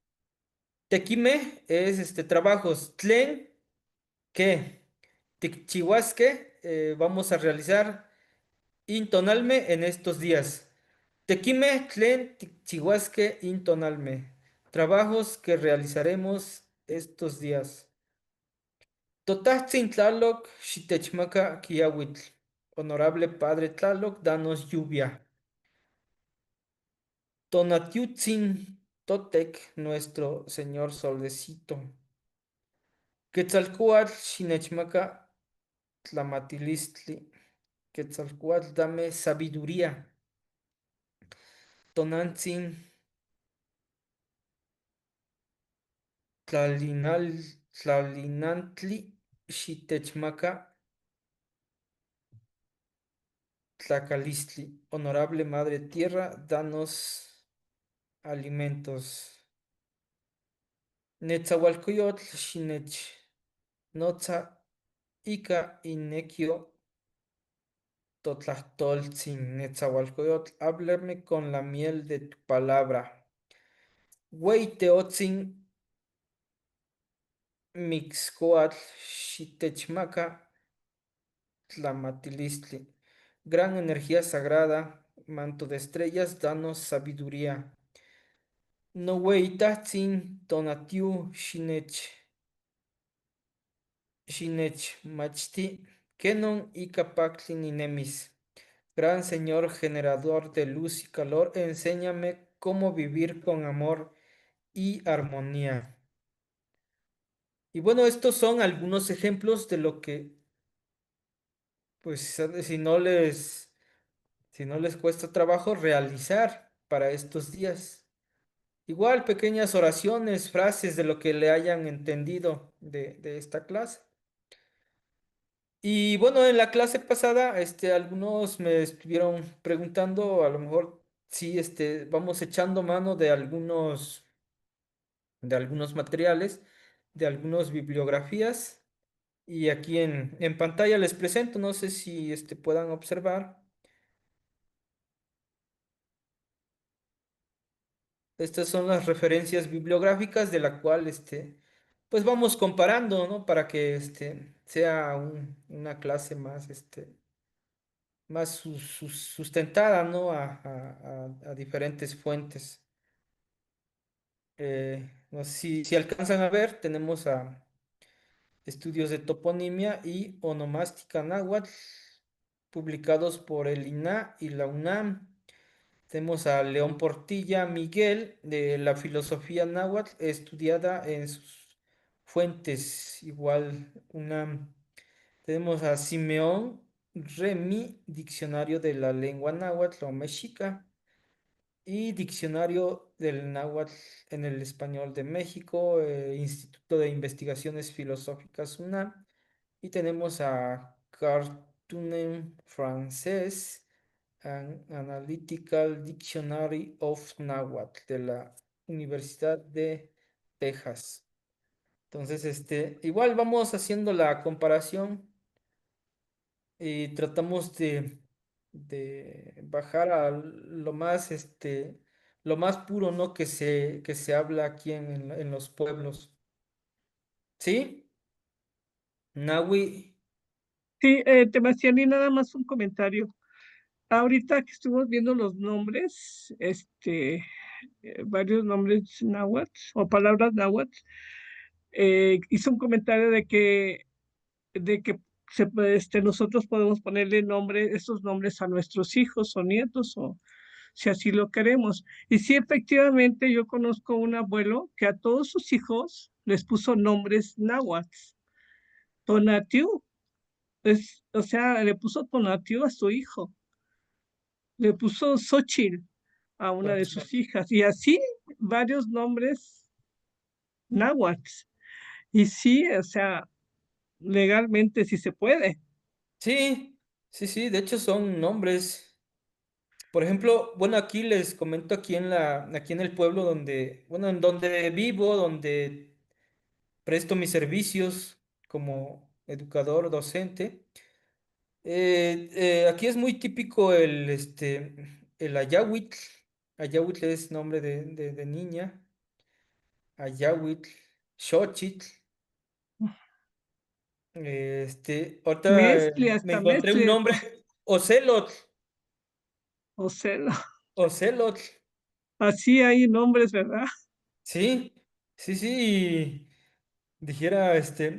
Tequime es trabajos. Tlen, que Chihuasque vamos a realizar intonalme en estos días. Tequime, tlen, chihuasque, intonalme. Trabajos que realizaremos estos días. Totajtzin tlaloc, xitechmaca quiahuitl. Honorable Padre Tlaloc, danos lluvia. Tonatiutzin Totec, nuestro Señor Solecito. Quetzalcóatl Xinechmaca Tlamatilistli. Quetzalcóatl, dame sabiduría. Tonantzin Tlalinantli Xitechmaca Tlacalistli. Honorable Madre Tierra, danos alimentos. Netzahualcoyotl Xinech Notza Ica Inequio Totlahtoltzin Netzahualcoyotl, háblame con la miel de tu palabra. Hueiteotzin Mixcoatl Xitechmaca Tlamatilistli. Gran energía sagrada, manto de estrellas, danos sabiduría. Nohueitatzin Tonatiu Xinechmachti Kenon Icapactli Ninemis. Gran Señor generador de luz y calor, enséñame cómo vivir con amor y armonía. Y bueno, estos son algunos ejemplos de lo que, pues, si no les cuesta trabajo realizar para estos días. Igual pequeñas oraciones, frases de lo que le hayan entendido de esta clase. Y bueno, en la clase pasada, algunos me estuvieron preguntando, a lo mejor sí, vamos echando mano de algunos materiales, de algunas bibliografías. Y aquí en pantalla les presento, no sé si puedan observar. Estas son las referencias bibliográficas de la cual pues vamos comparando, ¿no? Para que sea una clase más, más sustentada, ¿no? A diferentes fuentes. No sé si alcanzan a ver, tenemos a estudios de toponimia y onomástica náhuatl, publicados por el INAH y la UNAM. Tenemos a León Portilla Miguel de la filosofía náhuatl estudiada en sus fuentes, igual UNAM. Tenemos a Simeón Remy, diccionario de la lengua náhuatl o mexica, y diccionario del náhuatl en el español de México, Instituto de Investigaciones Filosóficas UNAM. Y tenemos a Cartoonen francés, An Analytical Dictionary of Nahuatl de la Universidad de Texas. Entonces, igual vamos haciendo la comparación y tratamos de bajar a lo más puro, ¿no? Que se habla aquí en los pueblos. ¿Sí? Nahui. Sí, Temaciani, nada más un comentario. Ahorita que estuvimos viendo los nombres, varios nombres náhuatl o palabras náhuatl, hizo un comentario de que nosotros podemos ponerle estos nombres a nuestros hijos o nietos, o si así lo queremos. Y sí, efectivamente, yo conozco un abuelo que a todos sus hijos les puso nombres náhuatl. Tonatiu, o sea, le puso Tonatiu a su hijo, le puso Xochitl a una de sus hijas, y así varios nombres náhuatl. Y sí, o sea, legalmente sí se puede. Sí, sí, sí, de hecho son nombres. Por ejemplo, bueno, aquí les comento aquí en el pueblo donde, bueno, en donde vivo, donde presto mis servicios como educador, docente. Aquí es muy típico el ayahuitl. Ayahuitl es nombre de niña. Ayahuitl, Xochitl. Ahorita Mezcli, me hasta encontré un Mezcli, nombre, Ocelot, o sea, Ocelot. así hay nombres, ¿verdad? Sí, sí, sí. Dijera,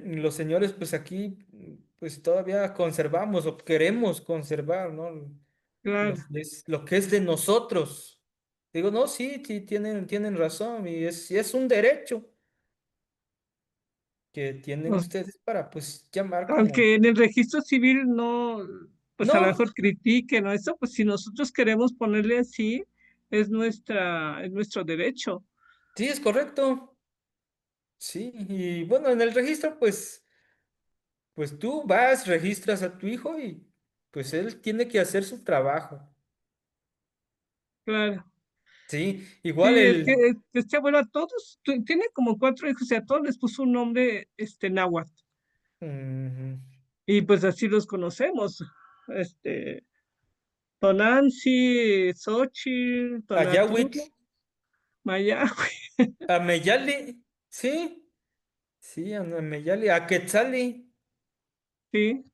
los señores, pues aquí pues todavía conservamos o queremos conservar, ¿no? Claro. Lo que es de nosotros. Digo, no, sí, sí, tienen razón y es un derecho que tienen Pues, ustedes para, pues, llamar como... aunque en el registro civil no, pues a lo No, mejor critiquen o eso, pues si nosotros queremos ponerle así, es nuestro derecho. sí, es correcto. Sí, y bueno, en el registro, pues tú vas, registras a tu hijo y pues él tiene que hacer su trabajo. Claro. Sí, Sí, igual es que el... este abuelo a todos, tiene como 4 hijos y a todos les puso un nombre, náhuatl. Ujú. Y pues así los conocemos. Este, Tonancy, Xochitl, Ayahuitl, Tonatiuh, Mayagüe, Ameyali, sí, sí, Ameyali, Aquetzali, sí,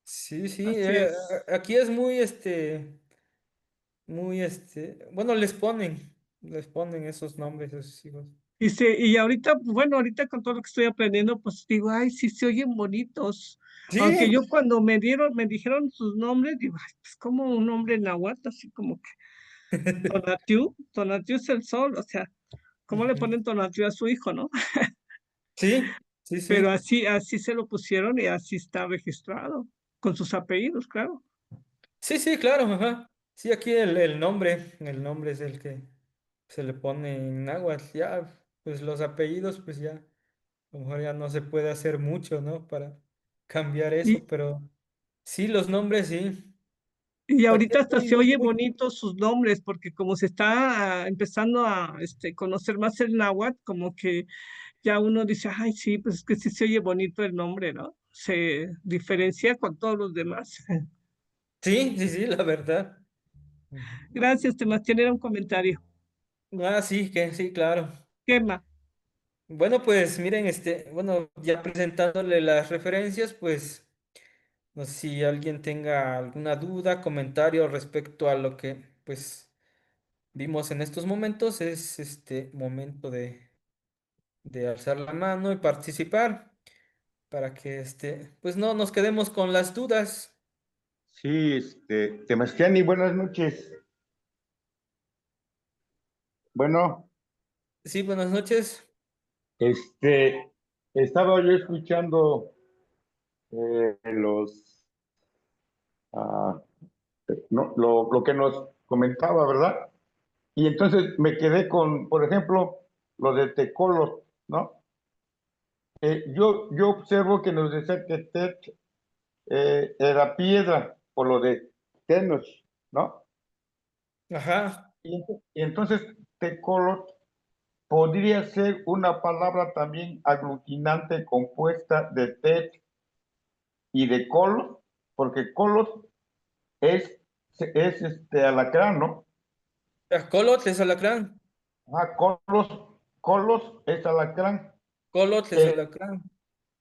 sí, sí, así es. aquí es bueno, les ponen esos nombres a sus hijos. Y ahorita, bueno, ahorita con todo lo que estoy aprendiendo, pues digo, ay, sí se oyen bonitos. Aunque Sí, yo cuando me dijeron sus nombres, digo, ay, pues como un nombre náhuatl, así como que Tonatiuh es el sol, o sea, ¿cómo le Ujú. ponen Tonatiuh a su hijo, no? Sí, sí, Pero sí. así se lo pusieron y así está registrado, con sus apellidos, claro. Sí, sí, claro, ajá. Sí, aquí el nombre es el que se le pone en náhuatl. Ya, pues los apellidos, pues ya, a lo mejor ya no se puede hacer mucho, ¿no? Para cambiar Y, eso, pero sí, los nombres, sí. y Aquí ahorita es hasta muy, se muy, oye muy. bonito sus nombres, porque como se está empezando a conocer más el náhuatl, como que ya uno dice, ay, sí, pues es que sí se oye bonito el nombre, ¿no? Se diferencia con todos los demás. Sí, sí, sí, la verdad. Ujú. Gracias, Tomás. Tiene un comentario. Ah, sí, que sí, claro. Gemma, Bueno, pues miren, bueno, ya presentándole las referencias, pues no sé si alguien tenga alguna duda, comentario respecto a lo que, pues, vimos en estos momentos, es este momento de alzar la mano y participar para que, pues no nos quedemos con las dudas. Sí, Temastiani, buenas noches. Bueno, Sí, buenas noches. estaba yo escuchando ah, no, lo que nos comentaba, ¿verdad? Y entonces me quedé con, por ejemplo, lo de Tecolo, ¿no? Yo observo que nos decía que Tech era piedra, por lo de Tenos, ¿no? Ajá, Y entonces Tecolo podría ser una palabra también aglutinante compuesta de tet y de colos, porque colos es alacrán, ¿no? Colotl es alacrán. Ajá, colos es alacrán, Colotl es eh, alacrán.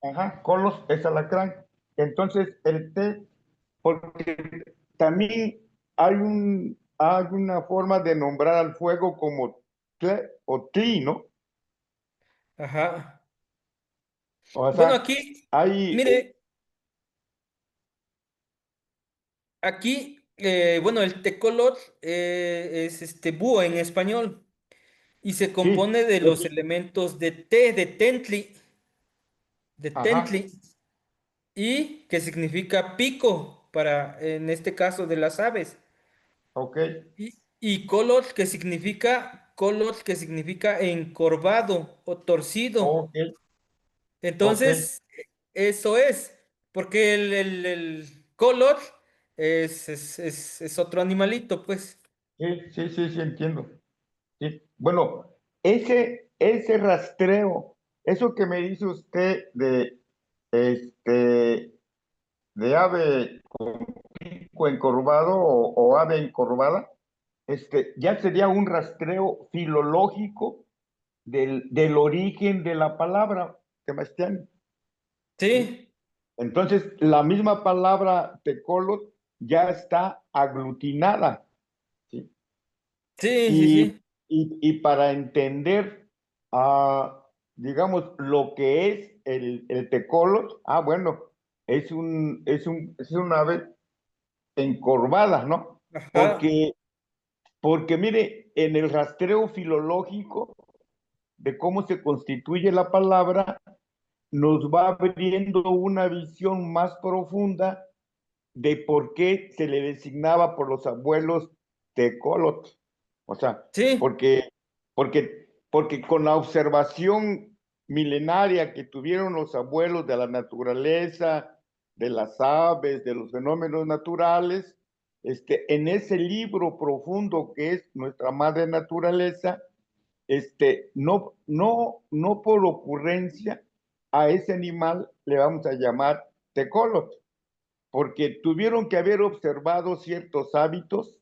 ajá, colos es alacrán. Entonces, el tet, porque también hay una forma de nombrar al fuego como tle o ti, ¿no? Ajá. O Bueno, sea, aquí, hay, mire, aquí, bueno, el tecolotl es este búho en español y se sí, compone de los elementos de te, de ajá, tentli, y que significa pico para, en este caso, de las aves. ok, Y colot, que significa encorvado o torcido. ok, ok. Entonces, eso es, porque el colot es otro animalito, pues. Sí, sí, sí, sí, entiendo. Sí. Bueno, ese rastreo, eso que me dice usted este, de ave con pico encorvado o ave encorvada, ya sería un rastreo filológico del origen de la palabra, Sebastián. ¿Sí? Sí, Entonces, la misma palabra tecolot ya está aglutinada. ¿Sí? sí, sí, Y, sí. y para entender, digamos, lo que es el tecolot, bueno, es un ave encorvada, ¿no? Ajá. Porque mire, en el rastreo filológico de cómo se constituye la palabra, nos va abriendo una visión más profunda de por qué se le designaba por los abuelos Tecolot. O sea, Sí, porque con la observación milenaria que tuvieron los abuelos de la naturaleza, de las aves, de los fenómenos naturales, en ese libro profundo que es nuestra madre naturaleza, no por ocurrencia a ese animal le vamos a llamar tecolot, porque tuvieron que haber observado ciertos hábitos,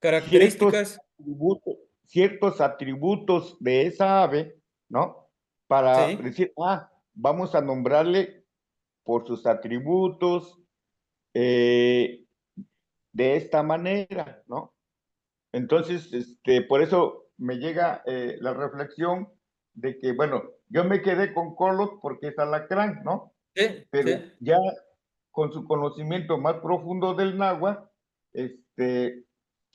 ciertos características. atributos, ciertos atributos de esa ave, ¿no? Para Sí, decir, vamos a nombrarle por sus atributos de esta manera, ¿no? Entonces, por eso me llega la reflexión de que, bueno, yo me quedé con Colot porque es alacrán, ¿no? sí, Pero sí. ya con su conocimiento más profundo del náhuatl,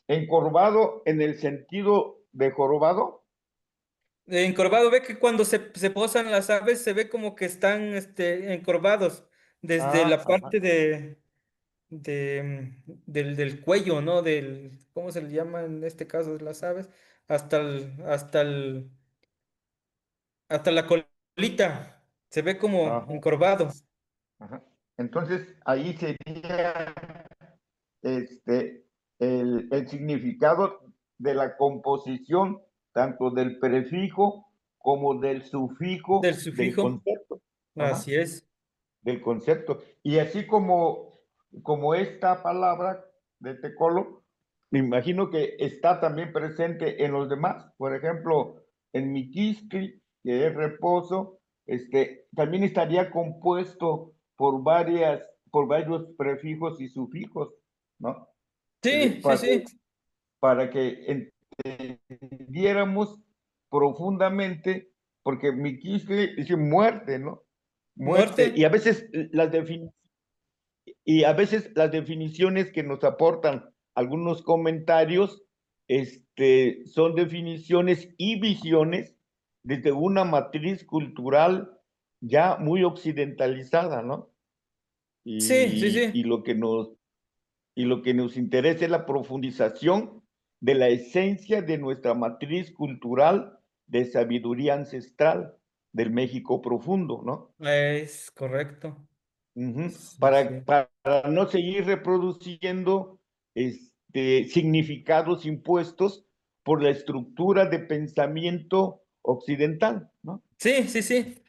encorvado en el sentido de jorobado. Encorvado, ve que cuando se posan las aves se ve como que están encorvados desde la Ajá, parte del cuello, ¿no? ¿Cómo se le llama en este caso de las aves? Hasta la colita. Se ve como ajá, encorvado. ajá. Entonces, ahí sería este, el significado de la composición, tanto del prefijo como del Del sufijo del sufijo. concepto. Ajá, Así es. del concepto. Y así como esta palabra de tecolo, me imagino que está también presente en los demás. Por ejemplo, en Miquisqui, que es reposo, también estaría compuesto por varios prefijos y sufijos, ¿no? Sí, sí, Para, sí. para que entendiéramos profundamente, porque Miquisqui dice muerte, ¿no? Muerte, Muerte. y a veces las definiciones que nos aportan algunos comentarios, son definiciones y visiones desde una matriz cultural ya muy occidentalizada, ¿no? Sí, sí, Y, sí. y lo que nos interesa es la profundización de la esencia de nuestra matriz cultural de sabiduría ancestral del México profundo, ¿no? Es correcto. Ujú. Sí, sí. Para no seguir reproduciendo significados impuestos por la estructura de pensamiento occidental, ¿no? Sí, sí, sí.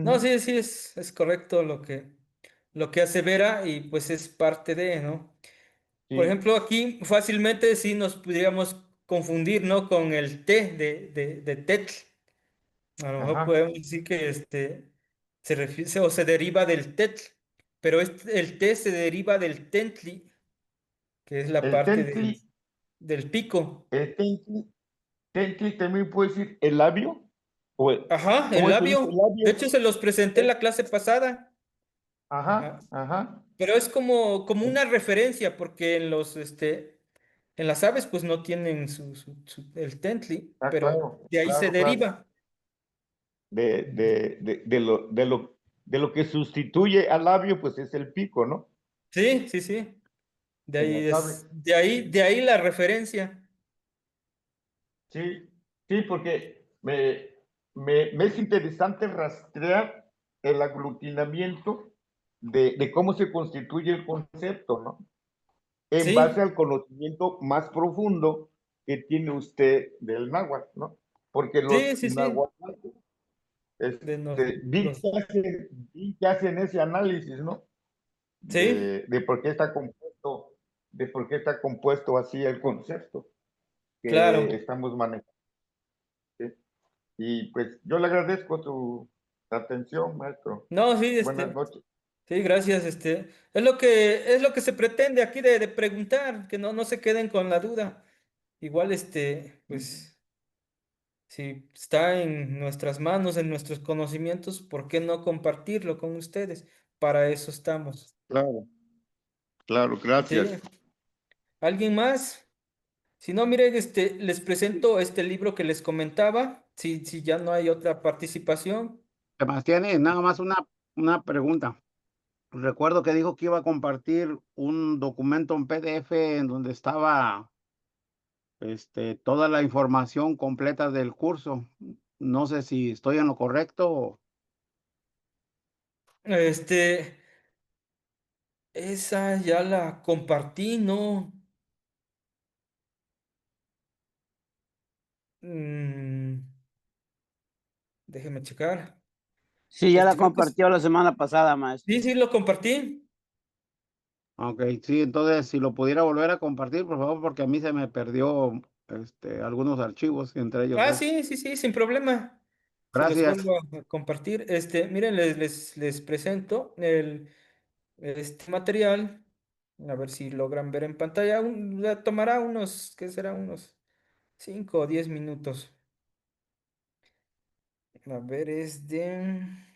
No, Ujú. sí, sí, es correcto lo que asevera y pues es parte de, ¿no? Por Sí, ejemplo, aquí fácilmente sí nos pudiéramos confundir, ¿no? Con el té de Tetl. A lo mejor ajá. podemos decir que se refiere o se deriva del Tetl, pero el té se deriva del Tentli, que es la El parte tentli, del pico. el tentli, tentli también puede decir el labio, Ajá, el ¿cómo se dice labio. De labio? hecho, se los presenté en Eh, la clase pasada. Ajá, Ajá. ajá. Pero es como una referencia, porque en las aves, pues no tienen el Tentli, Ah, pero claro, de ahí se claro, claro. deriva. De lo que sustituye al labio, pues es el pico, ¿no? Sí, sí, sí. De En ahí las aves. de ahí la referencia. Sí, sí, porque me es interesante rastrear el aglutinamiento de cómo se constituye el concepto, ¿no? En base Sí, al conocimiento más profundo que tiene usted del náhuatl, ¿no? Porque los sí, sí, sí. náhuatl, De vi que hacen ese análisis, ¿no? sí, De por qué está compuesto, de por qué está compuesto así el concepto que claro. estamos manejando. ¿Sí? Y pues yo le agradezco su atención, maestro. No, sí, Buenas noches. sí, gracias. Es lo que se pretende aquí de preguntar, que no se queden con la duda. Igual, Ujú. pues. Si está en nuestras manos, en nuestros conocimientos, ¿por qué no compartirlo con ustedes? para eso estamos. Claro, claro, gracias. ¿Sí? ¿Alguien más? Si no, miren, les presento este libro que les comentaba, si ya no hay otra participación. Sebastián, nada más una pregunta. Recuerdo que dijo que iba a compartir un documento en PDF en donde estaba toda la información completa del curso. No sé si estoy en lo correcto. Este, esa ya la compartí, ¿no? Mm, déjeme checar. Sí, ya la Creo que compartió la semana pasada, maestro. sí, lo compartí. Ok, sí, entonces si lo pudiera volver a compartir, por favor, porque a mí se me perdió algunos archivos, entre ellos Ah, este. sí, sin problema. Se los Gracias. vuelvo a compartir. Miren, les presento este material. A ver si logran ver en pantalla. Tomará unos, ¿qué será? Unos 5 o 10 minutos. A ver, es de...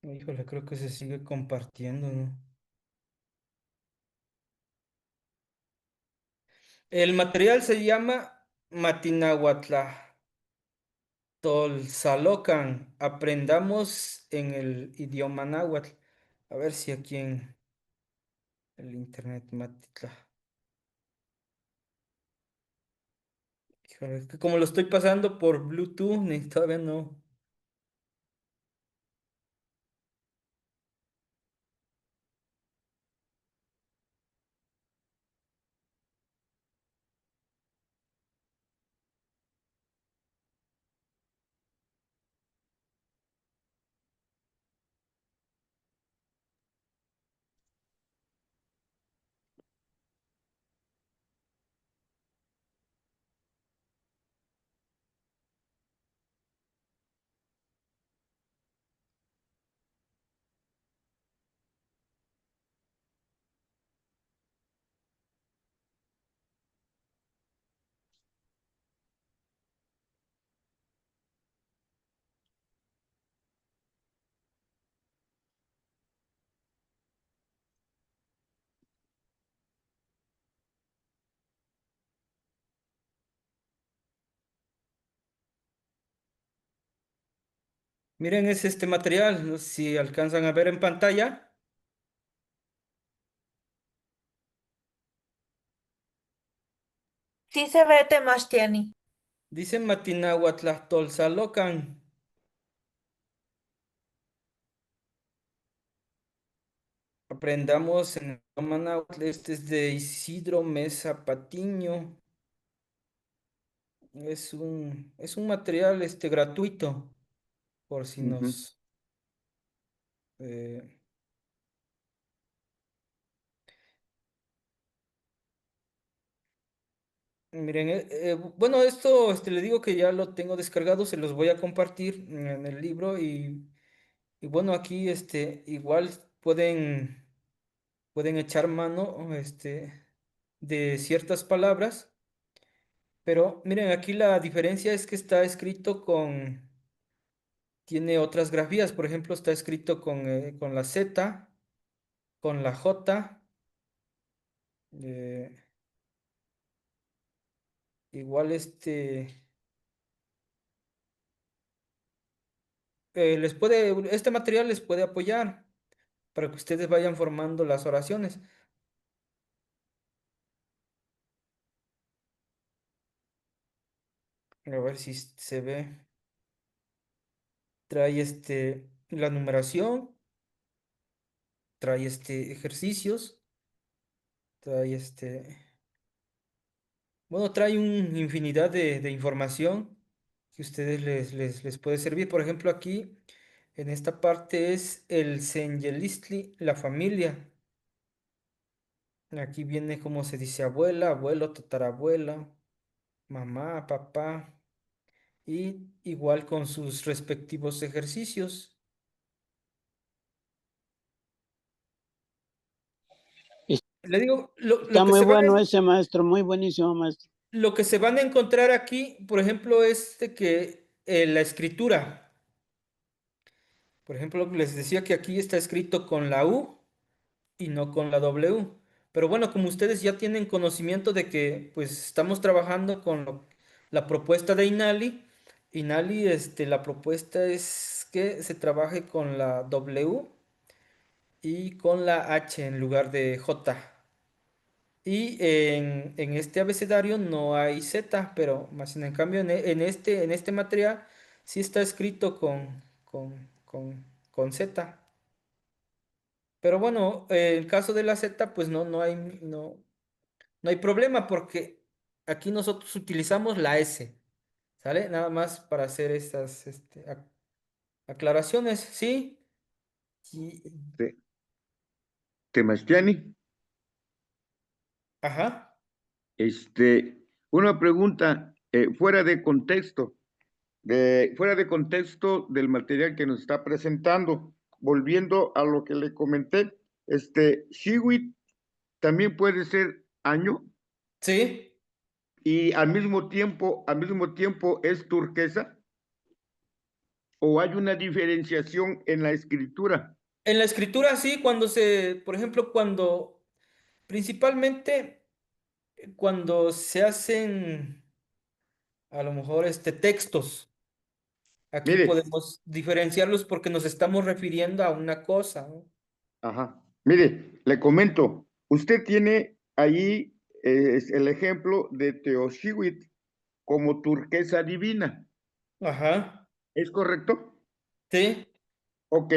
Híjole, creo que se sigue compartiendo, ¿no? El material se llama Matinahuatla Tolzalocan. Aprendamos en el idioma náhuatl. A ver si aquí en el internet Matitla. Híjole, es que como lo estoy pasando por Bluetooth, ni todavía no. Miren, es este material. No sé si alcanzan a ver en pantalla. Sí se ve Temastiani. Dice Matinahuatla Tolzalocan. Aprendamos en el idioma náhuatl. Este es de Isidro Mesa Patiño. Es un material gratuito, por si Ujú. nos... eh, miren, bueno, esto le digo que ya lo tengo descargado, se los voy a compartir en el libro y bueno, aquí igual pueden echar mano de ciertas palabras, pero miren, aquí la diferencia es que está escrito tiene otras grafías, por ejemplo, está escrito con la Z, con la J, eh, igual este material les puede apoyar para que ustedes vayan formando las oraciones. A ver si se ve. Trae la numeración, trae ejercicios, trae bueno, trae una infinidad de información que ustedes les puede servir. Por ejemplo, aquí En esta parte es el Sengelistli, la familia. Aquí viene como se dice abuela, abuelo, tatarabuela, mamá, papá. Y igual con sus respectivos ejercicios. Le digo, Está muy bueno ese, maestro, muy buenísimo, maestro. lo que se van a encontrar aquí, por ejemplo, es de que la escritura, por ejemplo, les decía que aquí está escrito con la U y no con la W. Pero bueno, como ustedes ya tienen conocimiento de que pues estamos trabajando con la propuesta de Inali, Inali, la propuesta es que se trabaje con la W y con la H en lugar de J. Y en este abecedario no hay Z, pero más en cambio en este material sí está escrito con Z. Pero bueno, en el caso de la Z, pues no hay problema porque aquí nosotros utilizamos la S, ¿sale? Nada más para hacer estas aclaraciones, ¿sí? Y- Te- Temastiani, ajá, una pregunta fuera de contexto del material que nos está presentando, volviendo a lo que le comenté, Shiwit también puede ser año sí. y al mismo tiempo es turquesa, o hay una diferenciación en la escritura. En la escritura, sí, por ejemplo, principalmente cuando se hacen a lo mejor textos, aquí Mire, podemos diferenciarlos porque nos estamos refiriendo a una cosa, ¿no? ajá, mire, le comento, usted tiene ahí el ejemplo de Teoshiwit como turquesa divina, Ajá, ¿es correcto? sí, Ok.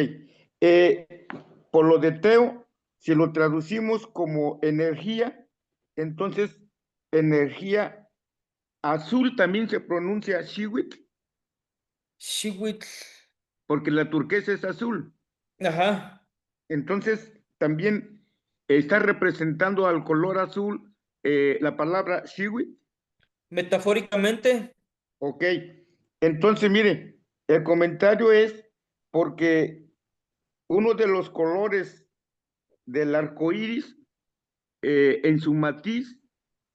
Eh, por lo de Teo, si lo traducimos como energía, entonces energía azul también se pronuncia Shiwit, Shiwit, porque la turquesa es azul. ajá, Entonces también está representando al color azul la palabra Shiwit. metafóricamente, Ok. Entonces, mire, el comentario es porque uno de los colores del arco iris en su matiz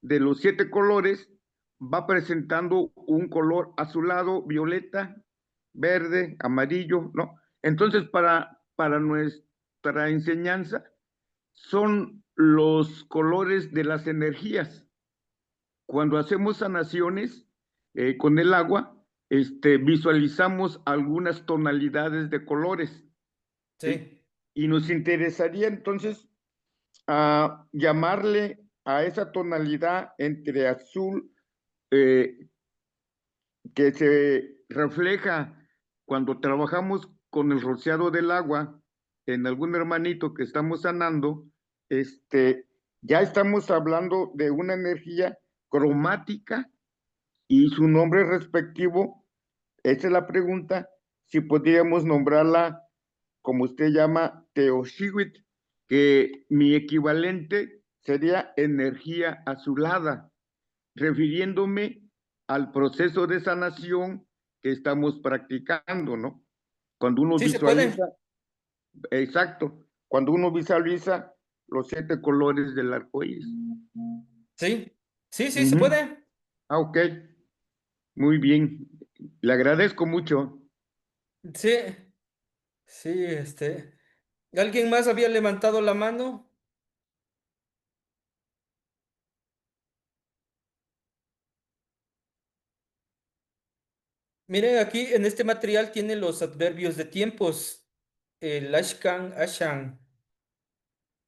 de los 7 colores va presentando un color azulado, violeta, verde, amarillo, ¿no? Entonces, para nuestra enseñanza, son los colores de las energías. Cuando hacemos sanaciones con el agua, visualizamos algunas tonalidades de colores, ¿sí? sí. Y nos interesaría entonces a llamarle a esa tonalidad entre azul eh, que se refleja cuando trabajamos con el rociado del agua en algún hermanito que estamos sanando, ya estamos hablando de una energía cromática y su nombre respectivo, esa es la pregunta, si podríamos nombrarla como usted llama Teoshiwit, que mi equivalente sería energía azulada, refiriéndome al proceso de sanación que estamos practicando, ¿no? Cuando uno Sí se visualiza, puede, exacto, cuando uno visualiza los 7 colores del arco iris. sí, sí, sí se Ujú. puede, Ah, ok, muy bien. Le agradezco mucho. sí, sí, ¿alguien más había levantado la mano? Miren, aquí en este material tiene los adverbios de tiempos. El ashkan, ashan,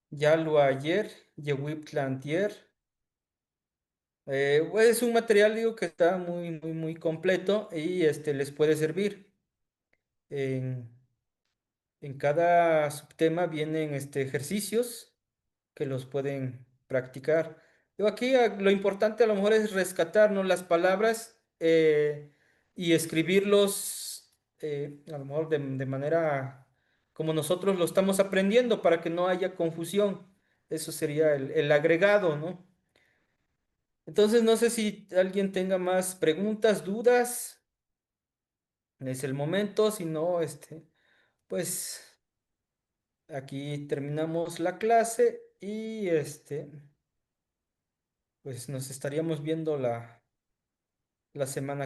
yalu ayer, yewiptla antier. Pues es un material, digo, que está muy, muy, muy completo y les puede servir. En, en cada subtema vienen ejercicios que los pueden practicar. Yo aquí lo importante a lo mejor es rescatarnos las palabras y escribirlos a lo mejor de manera como nosotros lo estamos aprendiendo para que no haya confusión. Eso sería el agregado, ¿no? Entonces, no sé si alguien tenga más preguntas, dudas. Es el momento, si no, pues aquí terminamos la clase y pues nos estaríamos viendo la semana